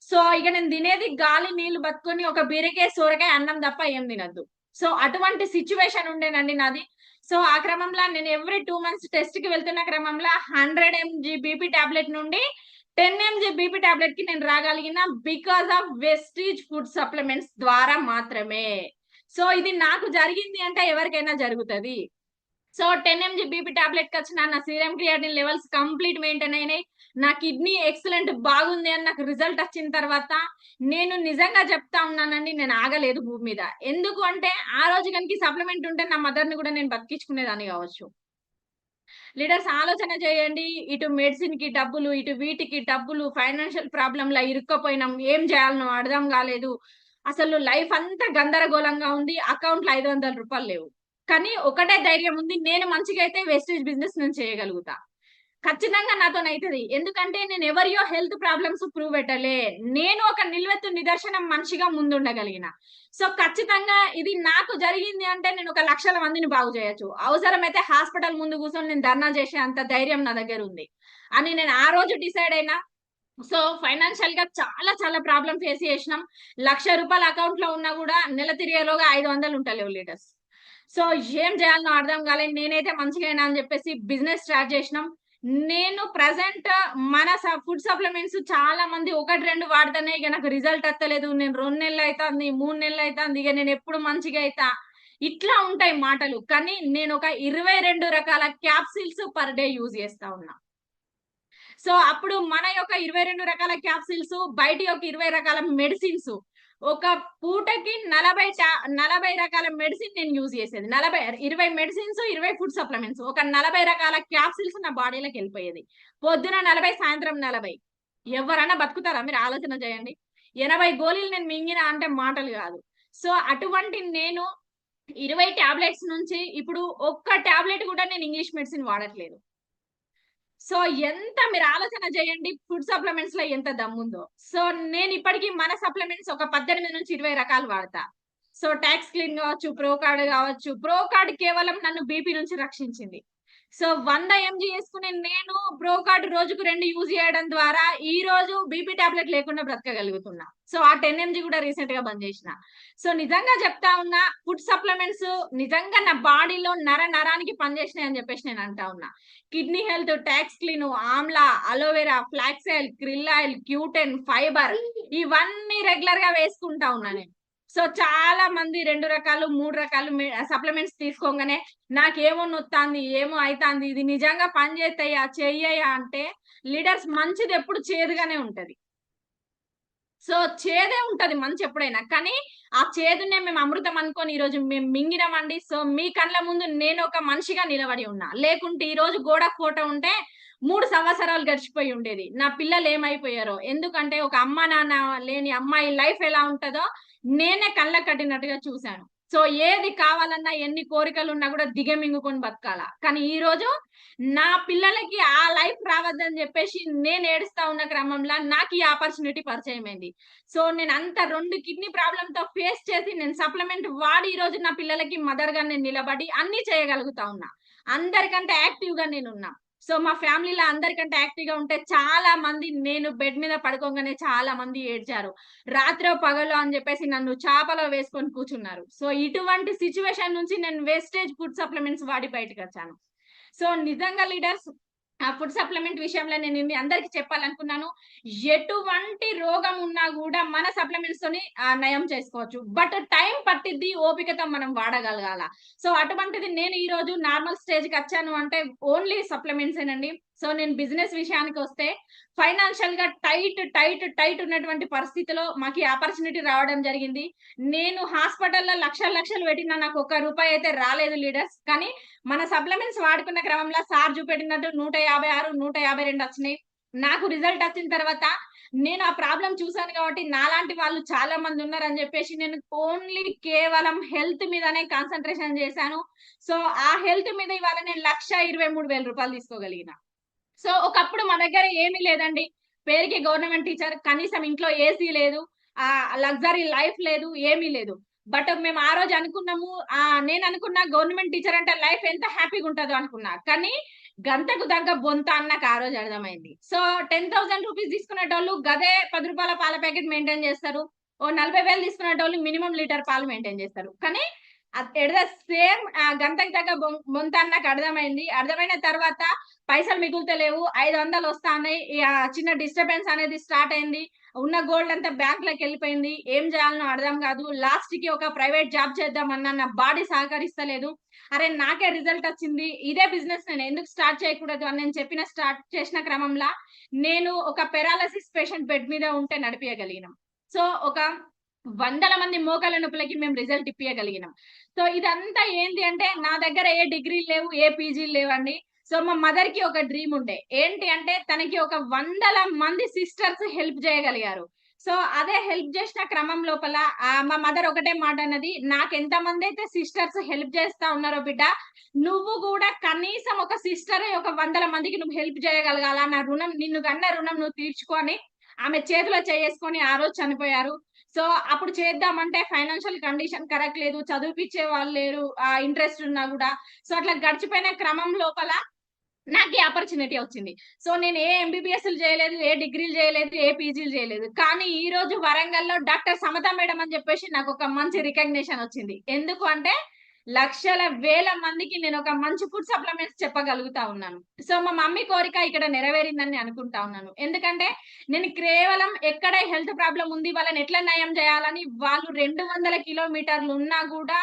సో ఇక నేను తినేది గాలి నీళ్లు బతుకొని ఒక బీరకాయ, సోరకాయ, అన్నం తప్ప ఏం తినద్దు. సో అటువంటి సిచ్యువేషన్ ఉండేనండి నాది. సో ఆ క్రమంలో నేను ఎవ్రీ 2 months టెస్ట్ కి వెళ్తున్న క్రమంలో 100 mg బీపీ టాబ్లెట్ నుండి 10 mg బీపీ టాబ్లెట్ కి నేను రాగలిగిన because of Vestige food supplements ద్వారా మాత్రమే. సో ఇది నాకు జరిగింది అంటే ఎవరికైనా జరుగుతుంది. సో 10 mg బీపీ టాబ్లెట్ కి వచ్చిన నా serum creatinine levels complete maintain అయినాయి. నా కిడ్నీ ఎక్సలెంట్ బాగుంది అని నాకు రిజల్ట్ వచ్చిన తర్వాత నేను నిజంగా చెప్తా ఉన్నానండి, నేను ఆగలేదు భూమి మీద. ఎందుకు అంటే ఆ రోజు కనుక సప్లిమెంట్ ఉంటే నా మదర్ ని కూడా నేను బతికించుకునేదాన్ని కావచ్చు. లీడర్స్ ఆలోచన చేయండి, ఇటు మెడిసిన్ కి డబ్బులు, ఇటు వీటికి డబ్బులు, ఫైనాన్షియల్ ప్రాబ్లం లా ఇరుక్కపోయినాం, ఏం చేయాలనో అర్థం కాలేదు. అసలు లైఫ్ అంతా గందరగోళంగా ఉంది. అకౌంట్‌లో 500 రూపాయలు లేవు. కానీ ఒకటే ధైర్యం ఉంది. నేను మంచిగా అయితే వెస్టేజ్ బిజినెస్ నేను చేయగలుగుతా. ఖచ్చితంగా నాతోనైతది. ఎందుకంటే నేను ఎవరియో హెల్త్ ప్రాబ్లమ్స్ ప్రూవ్ పెట్టలే. నేను ఒక నిలువెత్తు నిదర్శనం మనిషిగా ముందుండగలిగిన. సో ఖచ్చితంగా ఇది నాకు జరిగింది అంటే నేను ఒక లక్షల మందిని బాగు చేయొచ్చు. అవసరమైతే హాస్పిటల్ ముందు కూర్చొని నేను ధర్నా చేసే అంత ధైర్యం నా దగ్గరుంది అని నేను ఆ రోజు డిసైడ్ అయినా. సో ఫైనాన్షియల్ గా చాలా చాలా ప్రాబ్లమ్ ఫేస్ చేసినాం. ₹1,00,000 అకౌంట్ లో ఉన్నా కూడా నెల తిరిగేలోగా 500 ఉంటలేవు లీడర్స్. సో ఏం చేయాలనో అర్థం కాలే. నేనైతే మంచిగైనా అని చెప్పేసి బిజినెస్ స్టార్ట్ చేసినాం. నేను ప్రెజెంట్ మన ఫుడ్ సప్లిమెంట్స్ చాలా మంది 1, 2 వాడితేనే ఇక నాకు రిజల్ట్ వత్తలేదు. నేను 2 నెలలు అయితాంది, 3 నెలలు అయితాంది. ఇక నేను ఎప్పుడు మంచిగా అయితా. ఇట్లా ఉంటాయి మాటలు. కానీ నేను ఒక 22 రకాల క్యాప్సిల్స్ పర్ డే యూజ్ చేస్తా ఉన్నా. సో అప్పుడు మన యొక్క 22 రకాల క్యాప్సిల్స్, బయటి యొక్క 20 రకాల మెడిసిన్స్, ఒక పూటకి 40 రకాల మెడిసిన్ నేను యూజ్ చేసేది. 20 మెడిసిన్స్, 20 ఫుడ్ సప్లిమెంట్స్, ఒక 40 రకాల క్యాప్సిల్స్ నా బాడీలోకి వెళ్ళిపోయేది. పొద్దున 40, సాయంత్రం 40. ఎవరైనా బతుకుతారా? మీరు ఆలోచన చేయండి. 80 గోళీలు నేను మింగిన అంటే మాటలు కాదు. సో అటువంటి నేను 20 టాబ్లెట్స్ నుంచి ఇప్పుడు ఒక్క టాబ్లెట్ కూడా నేను ఇంగ్లీష్ మెడిసిన్ వాడట్లేదు. సో ఎంత మీరు ఆలోచన చేయండి ఫుడ్ సప్లిమెంట్స్ లో ఎంత దమ్ముందో. సో నేను ఇప్పటికీ మన సప్లిమెంట్స్ ఒక 18 నుంచి 20 రకాలు వాడతా. సో టాక్స్ క్లీన్ కావచ్చు, ప్రో కార్డ్ కావచ్చు. ప్రో కార్డ్ కేవలం నన్ను బీపీ నుంచి రక్షించింది. సో 100 mg వేసుకునే నేను ప్రో కార్డ్ రోజుకు 2 యూజ్ చేయడం ద్వారా ఈ రోజు బీపీ టాబ్లెట్ లేకుండా బ్రతకగలుగుతున్నా. సో ఆ 10 mg కూడా రీసెంట్ గా బంద్ చేసిన. సో నిజంగా చెప్తా ఉన్నా ఫుడ్ సప్లిమెంట్స్ నిజంగా నా బాడీలో నరానికి పనిచేసినాయి అని చెప్పేసి నేను అంటా ఉన్నా. Kidney health, talks clean, Amla, aloe vera, flax oil, krill oil, Q ten, fibre ఇవన్నీ రెగ్యులర్ గా వేసుకుంటా ఉన్నా నేను. సో చాలా మంది 2 రకాలు 3 రకాలు సప్లిమెంట్స్ తీసుకోగానే నాకేమో నొత్తాంది, ఏమో అయితాంది, ఇది నిజంగా పని చేస్తాయా చెయ్యయా అంటే లీడర్స్ మంచిది ఎప్పుడు చేదుగానే ఉంటది. సో చేదే ఉంటది మంచి ఎప్పుడైనా. కానీ ఆ చేదునే మేము అమృతం అనుకొని ఈ రోజు మేము మింగినామండి. సో మీ కళ్ళ ముందు నేను ఒక మనిషిగా నిలబడి ఉన్నా. లేకుంటే ఈ రోజు గోడ కోట ఉంటే 3 సంవత్సరాలు గడిచిపోయి ఉండేది. నా పిల్లలు ఏమైపోయారో. ఎందుకంటే ఒక అమ్మ నాన్న లేని అమ్మాయి లైఫ్ ఎలా ఉంటదో నేనే కళ్ళకు కట్టినట్టుగా చూశాను. సో ఏది కావాలన్నా ఎన్ని కోరికలు ఉన్నా కూడా దిగమింగుకొని బతకాల. కానీ ఈ రోజు నా పిల్లలకి ఆ లైఫ్ రావద్దని చెప్పేసి నేను ఏడుస్తా ఉన్న క్రమంలో నాకు ఈ ఆపర్చునిటీ పరిచయం అయింది. సో నేను అంత 2 కిడ్నీ ప్రాబ్లమ్ తో ఫేస్ చేసి నేను సప్లిమెంట్ వాడి ఈ రోజు నా పిల్లలకి మదర్ గా నేను నిలబడి అన్ని చేయగలుగుతా ఉన్నా. అందరికంటే యాక్టివ్ గా నేను ఉన్నా. సో మా ఫ్యామిలీలో అందరికంటే యాక్టివ్ గా ఉంటే చాలా మంది నేను బెడ్ మీద పడుకోగానే చాలా మంది ఏడ్చారు. రాత్రో పగలో అని చెప్పేసి నన్ను చాపలో వేసుకొని కూర్చున్నారు. సో ఇటువంటి సిచ్యువేషన్ నుంచి నేను వేస్టేజ్ ఫుడ్ సప్లిమెంట్స్ వాడి బయటకు వచ్చాను. సో నిజంగా లీడర్స్ ఆ ఫుడ్ సప్లిమెంట్ విషయంలో నేను మీ అందరికి చెప్పాలనుకున్నాను. ఎటువంటి రోగం ఉన్నా కూడా మన సప్లిమెంట్స్ తోని నయం చేసుకోవచ్చు. బట్ టైం పట్టిద్ది, ఓపికతో మనం వాడగలగాల. సో అటువంటిది నేను ఈ రోజు నార్మల్ స్టేజ్ కి వచ్చాను అంటే ఓన్లీ సప్లిమెంట్స్ ఏనండి. సో నేను బిజినెస్ విషయానికి వస్తే ఫైనాన్షియల్ గా టైట్ ఉన్నటువంటి పరిస్థితిలో మాకు ఈ ఆపర్చునిటీ రావడం జరిగింది. నేను హాస్పిటల్లో లక్షలు పెట్టినా నాకు ₹1 అయితే రాలేదు లీడర్స్. కానీ మన సప్లిమెంట్స్ వాడుకున్న క్రమంలో సార్ చూపెట్టినట్టు 156, 152 వచ్చినాయి. నాకు రిజల్ట్ వచ్చిన తర్వాత నేను ఆ ప్రాబ్లం చూసాను కాబట్టి నాలాంటి వాళ్ళు చాలా మంది ఉన్నారని చెప్పేసి నేను ఓన్లీ కేవలం హెల్త్ మీదనే కాన్సన్ట్రేషన్ చేశాను. సో ఆ హెల్త్ మీద ఇవాళ నేను ₹1,23,000 తీసుకోగలిగిన. సో ఒకప్పుడు మా దగ్గర ఏమీ లేదండి. పేరుకి గవర్నమెంట్ టీచర్, కనీసం ఇంట్లో ఏసీ లేదు, లగ్జరీ లైఫ్ లేదు, ఏమీ లేదు. బట్ మేము ఆ రోజు అనుకున్నాము, నేను అనుకున్నా గవర్నమెంట్ టీచర్ అంటే లైఫ్ ఎంత హ్యాపీగా ఉంటుందో అనుకున్నా. కానీ గంతకు తగ్గ బొంత అని నాకు ఆ రోజు అర్థమైంది. సో 10,000 రూపీస్ తీసుకునేటోళ్ళు గదే ₹10 పాల ప్యాకెట్ మెయింటైన్ చేస్తారు. ఓ 40,000 తీసుకునేటోళ్ళు మినిమం లీటర్ పాలు మెయింటైన్ చేస్తారు. కానీ ఎట్ ద సేమ్ గంతకు తగ్గ బొంత అని నాకు అర్థమైంది. అర్థమైన తర్వాత పైసలు మిగులుతలేవు, 500 వస్తాయి. చిన్న డిస్టర్బెన్స్ అనేది స్టార్ట్ అయింది. ఉన్న గోల్డ్ అంతా బ్యాంక్ లోకి వెళ్ళిపోయింది. ఏం చేయాలనో అర్థం కాదు. లాస్ట్ కి ఒక ప్రైవేట్ జాబ్ చేద్దామన్నా నా బాడీ సహకరిస్తలేదు. అరే నాకే రిజల్ట్ వచ్చింది, ఇదే బిజినెస్ నేను ఎందుకు స్టార్ట్ చేయకూడదు అని నేను స్టార్ట్ చేసిన క్రమంలో నేను ఒక పెరాలసిస్ పేషెంట్ బెడ్ మీద ఉంటే నడిపించగలిగినాం. సో ఒక 100 మంది మోకాళ్ళ నొప్పులకి మేము రిజల్ట్ ఇప్పించగలిగినాం. సో ఇదంతా ఏంటి అంటే నా దగ్గర ఏ డిగ్రీలు లేవు, ఏ పీజీలు లేవండి. సో మా మదర్ కి ఒక డ్రీమ్ ఉండే. ఏంటి అంటే తనకి ఒక 100 మంది సిస్టర్స్ హెల్ప్ చేయగలిగారు. సో అదే హెల్ప్ చేసిన క్రమం లోపల మా మదర్ ఒకటే మాట అన్నది, నాకు ఎంతమంది అయితే సిస్టర్స్ హెల్ప్ చేస్తా ఉన్నారో బిడ్డ, నువ్వు కూడా కనీసం ఒక సిస్టర్ ఒక 100 మందికి నువ్వు హెల్ప్ చేయగలగాల, నా రుణం నిన్ను కన్న రుణం నువ్వు తీర్చుకొని ఆమె చేతిలో చేసుకొని ఆ రోజు చనిపోయారు. సో అప్పుడు చేద్దామంటే ఫైనాన్షియల్ కండిషన్ కరెక్ట్ లేదు, చదివిపించే వాళ్ళు లేరు, ఇంట్రెస్ట్ ఉన్నా కూడా. సో అట్లా గడిచిపోయిన క్రమం లోపల నాకు ఈ ఆపర్చునిటీ వచ్చింది. సో నేను ఏ ఎంబీబీఎస్లు చేయలేదు, ఏ డిగ్రీలు చేయలేదు, ఏ పీజీలు చేయలేదు. కానీ ఈ రోజు వరంగల్లో డాక్టర్ సమత మేడం అని చెప్పేసి నాకు ఒక మంచి రికగ్నిషన్ వచ్చింది. ఎందుకు అంటే లక్షల వేల మందికి నేను ఒక మంచి ఫుడ్ సప్లిమెంట్స్ చెప్పగలుగుతా ఉన్నాను. సో మా మమ్మీ కోరిక ఇక్కడ నెరవేరిందని అనుకుంటా ఉన్నాను. ఎందుకంటే నేను కేవలం ఎక్కడ హెల్త్ ప్రాబ్లం ఉంది, వాళ్ళని ఎట్లా నయం చేయాలని, వాళ్ళు 200 కిలోమీటర్లు ఉన్నా కూడా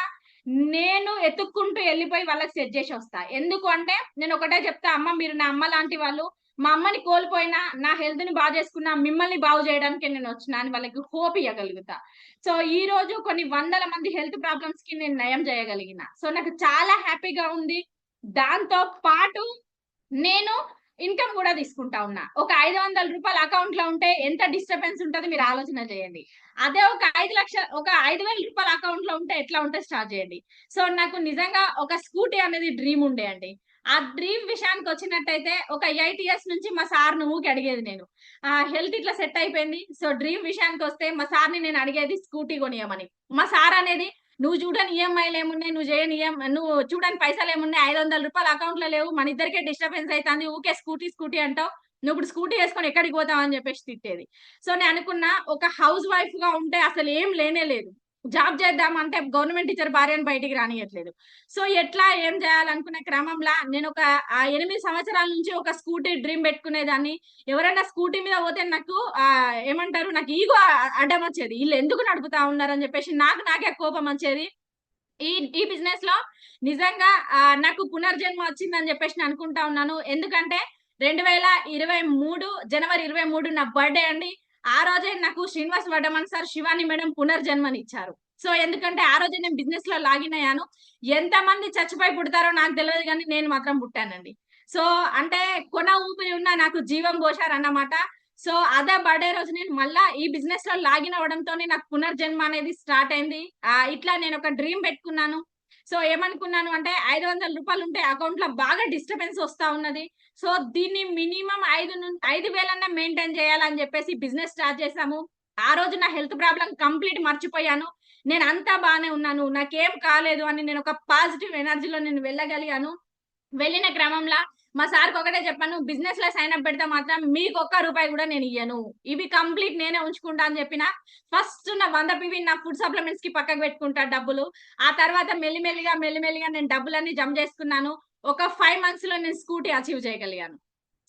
నేను ఎత్తుక్కుంటూ వెళ్ళిపోయి వాళ్ళకి సెట్ చేసి వస్తా. ఎందుకు అంటే నేను ఒకటే చెప్తా, అమ్మ మీరు నా అమ్మ లాంటి వాళ్ళు, మా అమ్మని కోల్పోయినా నా హెల్త్ ని బాగు చేసుకున్నా మిమ్మల్ని బాగు చేయడానికి నేను వచ్చినా అని వాళ్ళకి హోప్ ఇవ్వగలుగుతా. సో ఈ రోజు కొన్ని 100 మంది హెల్త్ ప్రాబ్లమ్స్ కి నేను నయం చేయగలిగిన. సో నాకు చాలా హ్యాపీగా ఉంది. దాంతో పాటు నేను ఇన్కమ్ కూడా తీసుకుంటా ఉన్నా. ఒక 500 రూపాయలు అకౌంట్ లో ఉంటే ఎంత డిస్టర్బెన్స్ ఉంటది మీరు ఆలోచన చేయండి. అదే ఒక 5,000 రూపాయల అకౌంట్ లో ఉంటే ఎట్లా ఉంటే స్టార్ట్ చేయండి. సో నాకు నిజంగా ఒక స్కూటీ అనేది డ్రీమ్ ఉండే అండి. ఆ డ్రీమ్ విషయానికి వచ్చినట్టయితే ఒక 8 ఇయర్స్ నుంచి మా సార్ ఊకి అడిగేది నేను, హెల్త్ ఇట్లా సెట్ అయిపోయింది. సో డ్రీమ్ విషయానికి వస్తే మా సార్ని నేను అడిగేది స్కూటీ కొనియమని. మా సార్ అనేది, నువ్వు చూడని ఈఎంఐలు ఏమున్నాయి, నువ్వు చూడని పైసలు ఏమున్నాయి, 500 రూపాయలు అకౌంట్ లో లేవు, మన ఇద్దరికే డిస్టర్బెన్స్ అవుతుంది, ఊకే స్కూటీ స్కూటీ అంటావు, నువ్వు ఇప్పుడు స్కూటీ వేసుకొని ఎక్కడికి పోతావు అని చెప్పేసి తిట్టేది. సో నేను అనుకున్నా, ఒక హౌస్ వైఫ్ గా ఉంటే అసలు ఏం లేనే లేదు, జాబ్ చేద్దామంటే గవర్నమెంట్ టీచర్ భార్యను బయటికి రానియట్లేదు. సో ఎట్లా ఏం చేయాలనుకునే క్రమంలో నేను ఒక 8 సంవత్సరాల నుంచి ఒక స్కూటీ డ్రీమ్ పెట్టుకునేదాన్ని. ఎవరైనా స్కూటీ మీద పోతే నాకు ఏమంటారు, నాకు ఈగో అడ్డం వచ్చేది, వీళ్ళు ఎందుకు నడుపుతా ఉన్నారని చెప్పేసి నాకే కోపం వచ్చేది. ఈ బిజినెస్ లో నిజంగా నాకు పునర్జన్మ వచ్చిందని చెప్పేసి నేను అనుకుంటా ఉన్నాను. ఎందుకంటే 2023 జనవరి 23 నా బర్త్డే అండి. ఆ రోజే నాకు శ్రీనివాస్ వడ్డమన్ సార్, శివాని మేడం పునర్జన్మనిచ్చారు. సో ఎందుకంటే ఆ రోజే నేను బిజినెస్ లో లాగిన్ అయ్యాను. ఎంత మంది చచ్చిపోయి పుడతారో నాకు తెలియదు కానీ నేను మాత్రం పుట్టానండి. సో అంటే కొన ఊపిరి ఉన్న నాకు జీవం పోశారన్నమాట. సో అదే బర్త్డే రోజు నేను మళ్ళా ఈ బిజినెస్ లో లాగిన్ అవడంతోనే నాకు పునర్జన్మ అనేది స్టార్ట్ అయింది. ఇట్లా నేను ఒక డ్రీమ్ పెట్టుకున్నాను. సో ఏమనుకున్నాను అంటే 500 రూపాయలు ఉంటే అకౌంట్ లో బాగా డిస్టర్బెన్స్ వస్తా ఉన్నది. సో దీన్ని మినిమం 5,000 మెయింటైన్ చేయాలని చెప్పేసి బిజినెస్ స్టార్ట్ చేశాము. ఆ రోజు నా హెల్త్ ప్రాబ్లం కంప్లీట్ మర్చిపోయాను. నేను అంతా బాగానే ఉన్నాను, నాకేం కాలేదు అని నేను ఒక పాజిటివ్ ఎనర్జీలో నేను వెళ్ళగలిగాను. వెళ్ళిన క్రమంలో మా సార్కి ఒకటే చెప్పాను, బిజినెస్ లో సైన్ అప్ పెడితే మాత్రం మీకు ₹1 కూడా నేను ఇయ్యను, ఇవి కంప్లీట్ నేనే ఉంచుకుంటా అని చెప్పిన. ఫస్ట్ నా 100 పివి నా ఫుడ్ సప్లిమెంట్స్ కి పక్కకు పెట్టుకుంటా డబ్బులు. ఆ తర్వాత మెల్లిమెల్లిగా నేను డబ్బులన్నీ జమ చేసుకున్నాను. ఒక 5 మంత్స్ లో నేను స్కూటీ అచీవ్ చేయగలిగాను.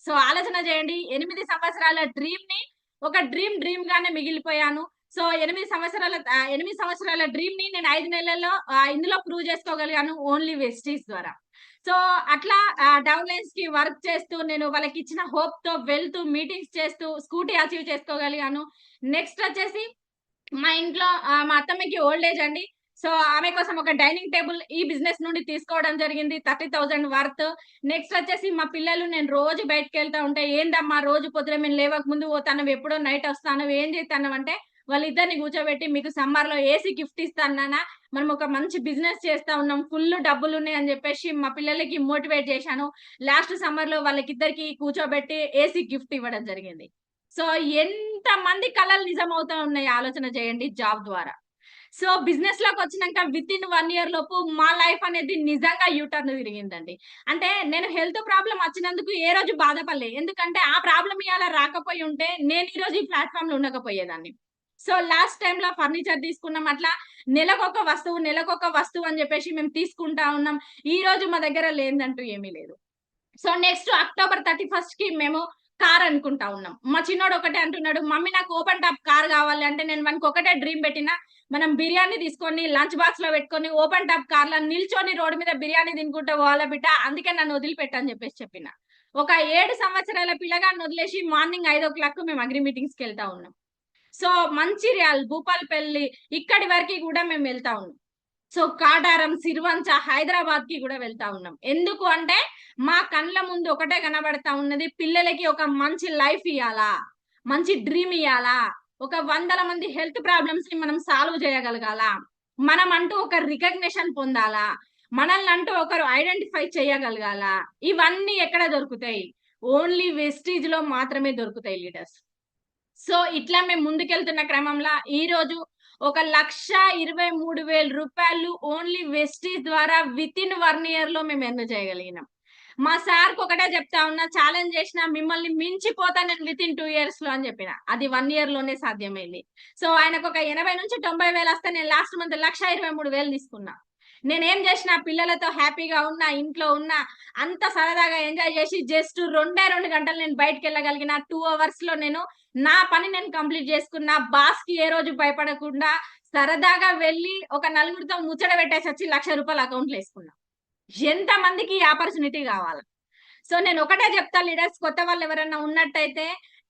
సో ఆలోచన చేయండి, 8 సంవత్సరాల డ్రీమ్ ని ఒక డ్రీమ్ గానే మిగిలిపోయాను. సో 8 సంవత్సరాల డ్రీమ్ ని నేను 5 నెలల్లో ఇందులో ప్రూవ్ చేసుకోగలిగాను, ఓన్లీ వెస్టీస్ ద్వారా. సో అట్లా డౌన్ లైన్స్ కి వర్క్ చేస్తూ నేను వాళ్ళకి ఇచ్చిన హోప్ తో వెళ్తూ మీటింగ్స్ చేస్తూ స్కూటీ అచీవ్ చేసుకోగలిగాను. నెక్స్ట్ వచ్చేసి మా ఇంట్లో మా అత్తమ్మకి ఓల్డ్ ఏజ్ అండి. సో ఆమె కోసం ఒక డైనింగ్ టేబుల్ ఈ బిజినెస్ నుండి తీసుకోవడం జరిగింది, 30,000 వర్త్. నెక్స్ట్ వచ్చేసి మా పిల్లలు, నేను రోజు బయటకు వెళ్తా ఉంటే, ఏందమ్మా రోజు పొద్దున మేము లేవక ముందు పోతాను, ఎప్పుడో నైట్ వస్తాను, ఏం చేస్తాను అంటే, వాళ్ళిద్దరిని కూర్చోబెట్టి మీకు సమ్మర్ లో ఏసీ గిఫ్ట్ ఇస్తాను నాన్న, మనం ఒక మంచి బిజినెస్ చేస్తా ఉన్నాం, ఫుల్ డబ్బులు ఉన్నాయి అని చెప్పేసి మా పిల్లలకి మోటివేట్ చేశాను. లాస్ట్ సమ్మర్ లో వాళ్ళకిద్దరికి కూర్చోబెట్టి ఏసీ గిఫ్ట్ ఇవ్వడం జరిగింది. సో ఎంత మంది కళలు నిజం అవుతా ఉన్నాయి ఆలోచన చేయండి జాబ్ ద్వారా. సో బిజినెస్ లోకి వచ్చినాక విత్ ఇన్ 1 ఇయర్ లోపు మా లైఫ్ అనేది నిజంగా యూటర్న్ తిరిగిందండి. అంటే నేను హెల్త్ ప్రాబ్లం వచ్చినందుకు ఏ రోజు బాధపడలే, ఎందుకంటే ఆ ప్రాబ్లం ఇవాళ రాకపోయి ఉంటే నేను ఈ రోజు ఈ ప్లాట్ఫామ్ లో ఉండకపోయేదాన్ని. సో లాస్ట్ టైమ్ లో ఫర్నిచర్ తీసుకున్నాం, అట్లా నెలకొక వస్తువు అని చెప్పేసి మేము తీసుకుంటా ఉన్నాం. ఈ రోజు మా దగ్గర లేదంటూ ఏమీ లేదు. సో నెక్స్ట్ అక్టోబర్ 31 కి మేము కార్ అనుకుంటా ఉన్నాం. మా చిన్నోడు ఒకటే అంటున్నాడు, మమ్మీ నాకు ఓపెన్ టాప్ కార్ కావాలి అంటే, నేను మనకి ఒకటే డ్రీమ్ పెట్టినా, మనం బిర్యానీ తీసుకొని లంచ్ బాక్స్ లో పెట్టుకొని ఓపెన్ టాప్ కార్ లో నిల్చొని రోడ్డు మీద బిర్యానీ తినుకుంటూ పోవాలా బిడ్డ, అందుకే నన్ను వదిలిపెట్టని చెప్పిన. ఒక 7 సంవత్సరాల పిల్లగాన్ని వదిలేసి మార్నింగ్ 5 o'clock మేము అగ్రి మీటింగ్స్ కి వెళ్తా ఉన్నాం. సో మంచిర్యాల్, భూపాలపల్లి ఇక్కడి వరకు కూడా మేము వెళ్తా ఉన్నాం. సో కాటారం, సిరివంచ, హైదరాబాద్ కి కూడా వెళ్తా ఉన్నాం. ఎందుకు అంటే మా కళ్ళ ముందు ఒకటే కనబడతా ఉన్నది, పిల్లలకి ఒక మంచి లైఫ్ ఇవ్వాలా, మంచి డ్రీమ్ ఇవ్వాలా, ఒక 100 మంది హెల్త్ ప్రాబ్లమ్స్ ని మనం సాల్వ్ చేయగలగాల, మనం అంటూ ఒక రికగ్నిషన్ పొందాలా, మనల్ని అంటూ ఒకరు ఐడెంటిఫై చేయగలగాల, ఇవన్నీ ఎక్కడ దొరుకుతాయి? ఓన్లీ వెస్టీజ్ లో మాత్రమే దొరుకుతాయి లీడర్స్. సో ఇట్లా మేము ముందుకెళ్తున్న క్రమంలో ఈ రోజు ఒక 1,23,000 రూపాయలు ఓన్లీ వెస్టీజ్ ద్వారా విత్ ఇన్ 1 ఇయర్ లో మేము ఎర్న్ చేయగలిగినాం. మా సార్ ఒకటే చెప్తా ఉన్నా, ఛాలెంజ్ చేసిన మిమ్మల్ని మించిపోతా నేను విత్ ఇన్ 2 ఇయర్స్ లో అని చెప్పిన. అది 1 ఇయర్ లోనే సాధ్యమైంది. సో ఆయనకు ఒక 80 నుంచి 90 వేలు వస్తే నేను లాస్ట్ మంత్ 1,23,000 తీసుకున్నా. నేనేం చేసిన, పిల్లలతో హ్యాపీగా ఉన్నా, ఇంట్లో ఉన్నా, అంత సరదాగా ఎంజాయ్ చేసి జస్ట్ 2 గంటలు నేను బయటకు వెళ్ళగలిగిన. 2 అవర్స్ లో నేను నా పని నేను కంప్లీట్ చేసుకున్నా. బాస్ కి ఏ రోజు భయపడకుండా సరదాగా వెళ్ళి ఒక నలుగురితో ముచ్చట పెట్టేసి వచ్చి ₹1,00,000 అకౌంట్లో వేసుకున్నా. ఎంత మందికి ఈ ఆపర్చునిటీ కావాలి? సో నేను ఒకటే చెప్తా లీడర్స్, కొత్త వాళ్ళు ఎవరైనా ఉన్నట్టయితే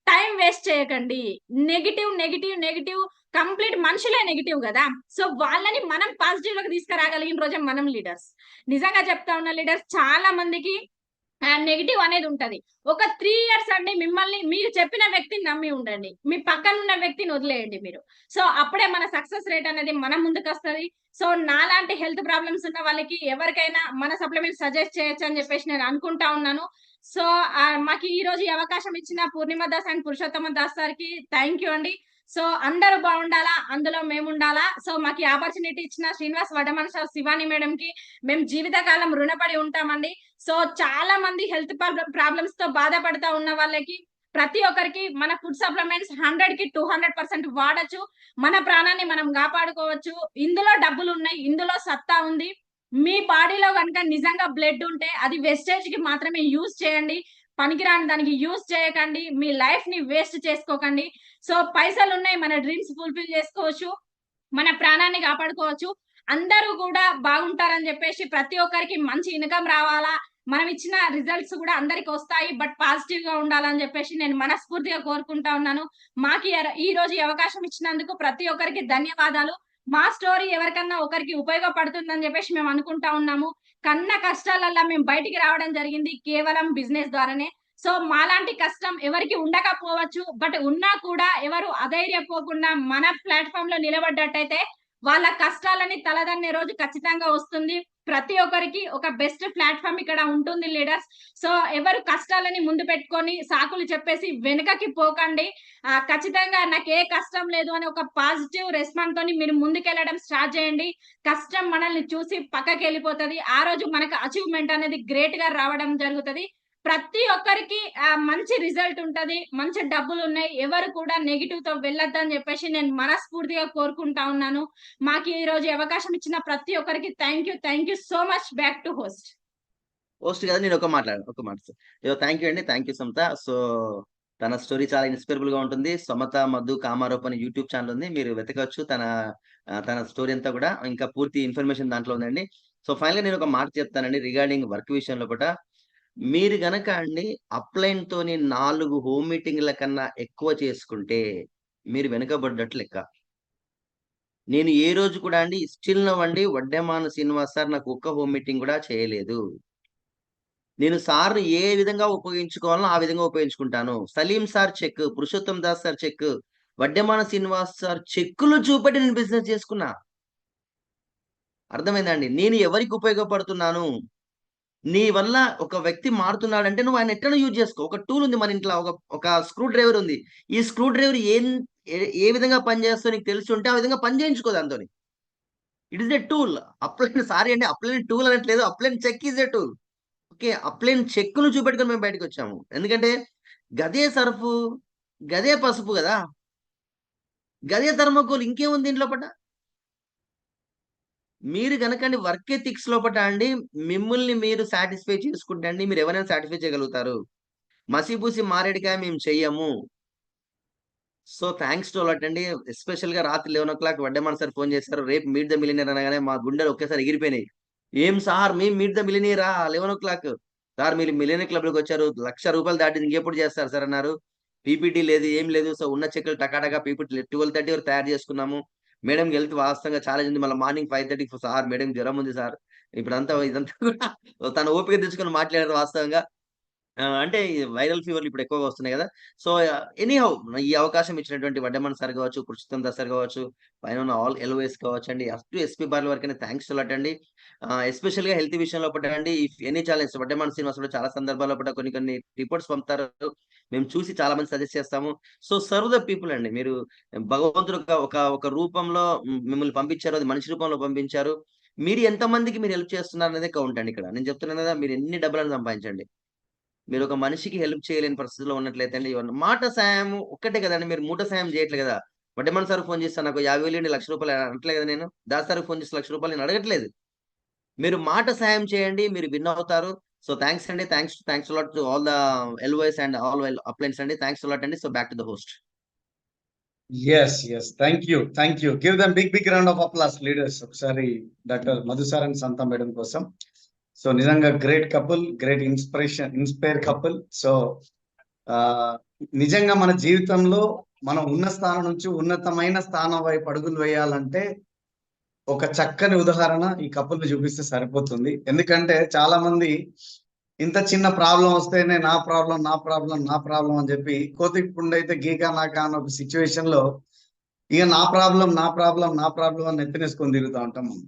టైం వేస్ట్ చేయకండి. నెగిటివ్ కంప్లీట్ మనుషులే నెగిటివ్ కదా. సో వాళ్ళని మనం పాజిటివ్ లోకి తీసుకురాగలిగిన రోజే మనం లీడర్స్. నిజంగా చెప్తా ఉన్న లీడర్స్, చాలా మందికి నెగిటివ్ అనేది ఉంటది. ఒక 3 ఇయర్స్ అండి మిమ్మల్ని మీరు చెప్పిన వ్యక్తిని నమ్మి ఉండండి, మీ పక్కన ఉన్న వ్యక్తిని వదిలేయండి మీరు. సో అప్పుడే మన సక్సెస్ రేట్ అనేది మన ముందుకు వస్తుంది. సో నాలాంటి హెల్త్ ప్రాబ్లమ్స్ ఉన్న వాళ్ళకి ఎవరికైనా మన సప్లిమెంట్ సజెస్ట్ చేయొచ్చు అని చెప్పేసి నేను అనుకుంటా ఉన్నాను. సో మాకు ఈ రోజు ఈ అవకాశం ఇచ్చిన పూర్ణిమ దాస్ అండ్ పురుషోత్తమ దాస్ సార్కి థ్యాంక్ యూ అండి. సో అందరూ బాగుండాలా, అందులో మేము ఉండాలా. సో మాకు ఈ ఆపర్చునిటీ ఇచ్చిన శ్రీనివాస్ వడ్డమన్ సార్, శివాని మేడం కి మేము జీవితకాలం రుణపడి ఉంటామండి. సో చాలా మంది హెల్త్ ప్రాబ్లమ్స్ తో బాధపడతా ఉన్న వాళ్ళకి ప్రతి ఒక్కరికి మన ఫుడ్ సప్లిమెంట్స్ 100కి 200% వాడచ్చు. మన ప్రాణాన్ని మనం కాపాడుకోవచ్చు. ఇందులో డబ్బులు ఉన్నాయి, ఇందులో సత్తా ఉంది. మీ బాడీలో కనుక నిజంగా బ్లడ్ ఉంటే అది వెస్టేజ్ కి మాత్రమే యూజ్ చేయండి, పనికిరాని దానికి యూజ్ చేయకండి. మీ లైఫ్ ని వేస్ట్ చేసుకోకండి. సో పైసలు ఉన్నాయి, మన డ్రీమ్స్ ఫుల్ఫిల్ చేసుకోవచ్చు, మన ప్రాణాన్ని కాపాడుకోవచ్చు. అందరూ కూడా బాగుంటారని చెప్పేసి ప్రతి ఒక్కరికి మంచి ఇన్కమ్ రావాలా, మనం ఇచ్చిన రిజల్ట్స్ కూడా అందరికి వస్తాయి, బట్ పాజిటివ్ గా ఉండాలని చెప్పేసి నేను మనస్ఫూర్తిగా కోరుకుంటా ఉన్నాను. మాకు ఈ రోజు ఈ అవకాశం ఇచ్చినందుకు ప్రతి ఒక్కరికి ధన్యవాదాలు. మా స్టోరీ ఎవరికన్నా ఒకరికి ఉపయోగపడుతుందని చెప్పేసి మేము అనుకుంటా ఉన్నాము. కన్న కష్టాలల్లా మేము బయటికి రావడం జరిగింది కేవలం బిజినెస్ ద్వారానే. సో మాలాంటి కష్టం ఎవరికి ఉండకపోవచ్చు, బట్ ఉన్నా కూడా ఎవరు అధైర్యపోకుండా మన ప్లాట్ఫామ్ లో నిలబడ్డట్టయితే వాళ్ళ కష్టాలని తలదన్నే రోజు ఖచ్చితంగా వస్తుంది. ప్రతి ఒక్కరికి ఒక బెస్ట్ ప్లాట్ఫామ్ ఇక్కడ ఉంటుంది లీడర్స్. సో ఎవరు కష్టాలని ముందు పెట్టుకొని సాకులు చెప్పేసి వెనుకకి పోకండి. ఖచ్చితంగా నాకు ఏ కష్టం లేదు అని ఒక పాజిటివ్ రెస్పాన్స్ తోని మీరు ముందుకెళ్ళడం స్టార్ట్ చేయండి. కష్టం మనల్ని చూసి పక్కకి వెళ్ళిపోతుంది. ఆ రోజు మనకు అచీవ్మెంట్ అనేది గ్రేట్ గా రావడం జరుగుతుంది. ప్రతి ఒక్కరికి మంచి రిజల్ట్ ఉంటది, మంచి డబ్బులు ఉన్నాయి. ఎవరు కూడా నెగిటివ్ తో వెళ్ళొద్దని చెప్పేసి నేను మనస్ఫూర్తిగా కోరుకుంటా ఉన్నాను. మాకు ఈ రోజు అవకాశం ఇచ్చిన ప్రతి ఒక్కరికి thank you so much. Back to host కదా. నేను ఒక మాట థ్యాంక్ యూ అండి, థ్యాంక్ యూ సమత. సో తన స్టోరీ చాలా ఇన్స్పైరబుల్ గా ఉంటుంది. సమత మధు కామారోప్ అని యూట్యూబ్ ఛానల్ ఉంది, మీరు వెతకవచ్చు. తన స్టోరీ అంతా కూడా ఇంకా పూర్తి ఇన్ఫర్మేషన్ దాంట్లో ఉందండి. సో ఫైనల్ గా నేను ఒక మాట చెప్తానండి రిగార్డింగ్ వర్క్ విషయంలో కూడా. మీరు గనక అండి అప్లైన్ తోని 4 హోమ్ మీటింగ్ల కన్నా ఎక్కువ చేసుకుంటే మీరు వెనుకబడ్డట్లు లెక్క. నేను ఏ రోజు కూడా అండి స్టిల్ నవ్వండి వడ్డెమాన శ్రీనివాస్ సార్ నాకు ఒక్క హోమ్ మీటింగ్ కూడా చేయలేదు. నేను సార్ ఏ విధంగా ఉపయోగించుకోవాలో ఆ విధంగా ఉపయోగించుకుంటాను. Salim sir check, Purushottam Das sir check, Vaddemana Srinivas sir చెక్కులు చూపెట్టి నేను బిజినెస్ చేసుకున్నా. అర్థమైందండి? నేను ఎవరికి ఉపయోగపడుతున్నాను? నీ వల్ల ఒక వ్యక్తి మారుతున్నాడంటే నువ్వు ఆయన ఎట్లా యూజ్ చేసుకో. ఒక టూల్ ఉంది మన ఇంట్లో, ఒక స్క్రూ డ్రైవర్ ఉంది. ఈ స్క్రూ డ్రైవర్ ఏ విధంగా పనిచేస్తో నీకు తెలిసి ఉంటే ఆ విధంగా పని చేయించుకో దాంతో. It is a tool. Upline sorry అండి, అప్లైన్ టూల్ అనట్లేదు, upline check is a tool. Okay, upline చెక్కును చూపెట్టుకొని మేము బయటకు వచ్చాము. ఎందుకంటే గదే సర్ఫు, గదే పసుపు కదా, గదే థర్మోకోల్, ఇంకేముంది దీంట్లో పట. మీరు కనుకండి వర్క్ ఎథిక్స్ లోపట అండి మిమ్మల్ని మీరు సాటిస్ఫై చేసుకుంటే అండి మీరు ఎవరైనా సాటిస్ఫై చేయగలుగుతారు. మసిపూసి మారేడికాయ మేము చెయ్యము. సో థ్యాంక్స్ టు అలాట్ అండి. ఎస్పెషల్ గా రాత్రి 11 o'clock వడ్డెమాన్ సార్ ఫోన్ చేశారు. రేపు మీట్ ద మిలినియర్ అనగానే మా గుండెలు ఒకేసారి ఎగిరిపోయినాయి. ఏం సార్ మేము మీట్ ద మిలినియరా 11 o'clock? సార్ మీరు మిలినియర్ క్లబ్ లోకి వచ్చారు, ₹1,00,000 దాటి ఇంకెప్పుడు చేస్తారు సార్ అన్నారు. పీపీటీ లేదు, ఏం లేదు. సో ఉన్న చెక్కులు టకాటగా పీపీటీ 12:30 వరకు తయారు చేసుకున్నాము. మేడంకి హెల్త్ వాస్తవంగా ఛాలెంజ్ ఉంది. మళ్ళీ మార్నింగ్ 5:30 సార్ మేడం జ్వరం ఉంది సార్. ఇదంతా కూడా తన ఓపిక తెచ్చుకొని మాట్లాడారు వాస్తవంగా. అంటే వైరల్ ఫీవర్‌లు ఇప్పుడు ఎక్కువగా వస్తున్నాయి గదా! సో, ఎనీహౌ ఈ అవకాశం ఇచ్చినటువంటి వడ్డెమన్ సార్ గావచ్చు, పురుషోత్తం దాస్ సార్ గావచ్చు, పైన ఉన్న ఆల్ ఎల్ఓఎస్ కావచ్చండి, అప్ టు ఎస్పీ బాలు వరకైనా థాంక్స్ టు లాట్ అండి. ఎస్పెషల్‌గా హెల్త్ విషయంలో పూటండి if any challenge Vaddeman Srinivas కూడా చాలా సందర్భాల్లో పూట కొన్ని కొన్ని రిపోర్ట్స్ పంపుతారు. మేము చూసి చాలా మంది సజెస్ట్ చేస్తాము. సో, సర్వ్ ద పీపుల్ అండి. మీరు భగవంతుడు ఒక రూపంలో మిమ్మల్ని పంపించారు. అది మనిషి రూపంలో పంపించారు. మీరు ఎంతమందికి మీరు హెల్ప్ చేస్తున్నారనేదే కౌంట్ అండి ఇక్కడ. నేను చెప్తున్నాను గదా! మీరు ఎన్ని డబ్బులైనా సంపాదించండి. మీరొక మనిషికి హెల్ప్ చేయలేని పరిస్థితిలో ఉన్నట్లయితే అండి, మాట సాయం ఒక్కటే కదండీ! మీరు మూట సాయం చేయట్లే గదా! వడ్డెమాన్ సార్‌కి ఫోన్ చేస్తా నాకు 50,000 ఇయ్యండి, ₹1,00,000 అనట్లే గదా నేను. దాస్ సార్‌కి ఫోన్ చేసి ₹1,00,000 నేను అడగట్లేదు. మీరు మాట సాయం చేయండి. మీరు విన్ అవుతారు. సో, థాంక్స్ అండి. Thanks a lot to all the LOS and all uplines అండి. థాంక్స్ అ లాట్ అండి. So, back to the host. Yes. Thank you. Give them big round of applause leaders. ఒకసారి doctor Madhu sir and Samata madam కోసం. So నిజంగా great couple, great inspire couple. So నిజంగా మన జీవితంలో మనం ఉన్న స్థానం నుంచి ఉన్నతమైన స్థానం వైపు అడుగులు వేయాలంటే ఒక చక్కని ఉదాహరణ ఈ కపుల్ చూపిస్తే సరిపోతుంది. ఎందుకంటే చాలా మంది ఇంత చిన్న ప్రాబ్లం వస్తేనే నా ప్రాబ్లం అని చెప్పి కోతి పుండైతే గీకా నాకా అన్న ఒక సిచ్యువేషన్ లో ఇక నా ప్రాబ్లం అని నెత్తినేసుకొని తిరుగుతూ ఉంటాం మనం.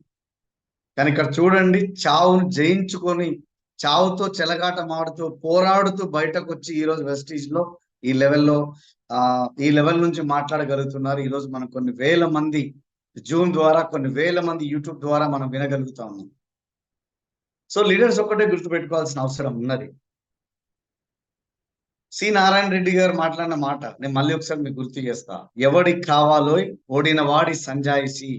కానీ ఇక్కడ చూడండి, చావును జయించుకొని చావుతో చెలగాటమాడుతూ పోరాడుతూ బయటకు వచ్చి ఈ రోజు వెస్టీజ్ లో ఈ లెవెల్ నుంచి మాట్లాడగలుగుతున్నారు. ఈ రోజు మనం కొన్ని వేల మంది జూమ్ ద్వారా, కొన్ని వేల మంది యూట్యూబ్ ద్వారా మనం వినగలుగుతా ఉన్నాం. సో లీడర్స్ ఒక్కటే గుర్తుపెట్టుకోవాల్సిన అవసరం ఉన్నది. సి నారాయణ రెడ్డి గారు మాట్లాడిన మాట నేను మళ్ళీ ఒకసారి మీకు గుర్తు చేస్తా. ఎవడికి కావాలో ఓడిన వాడి సంజాయిసి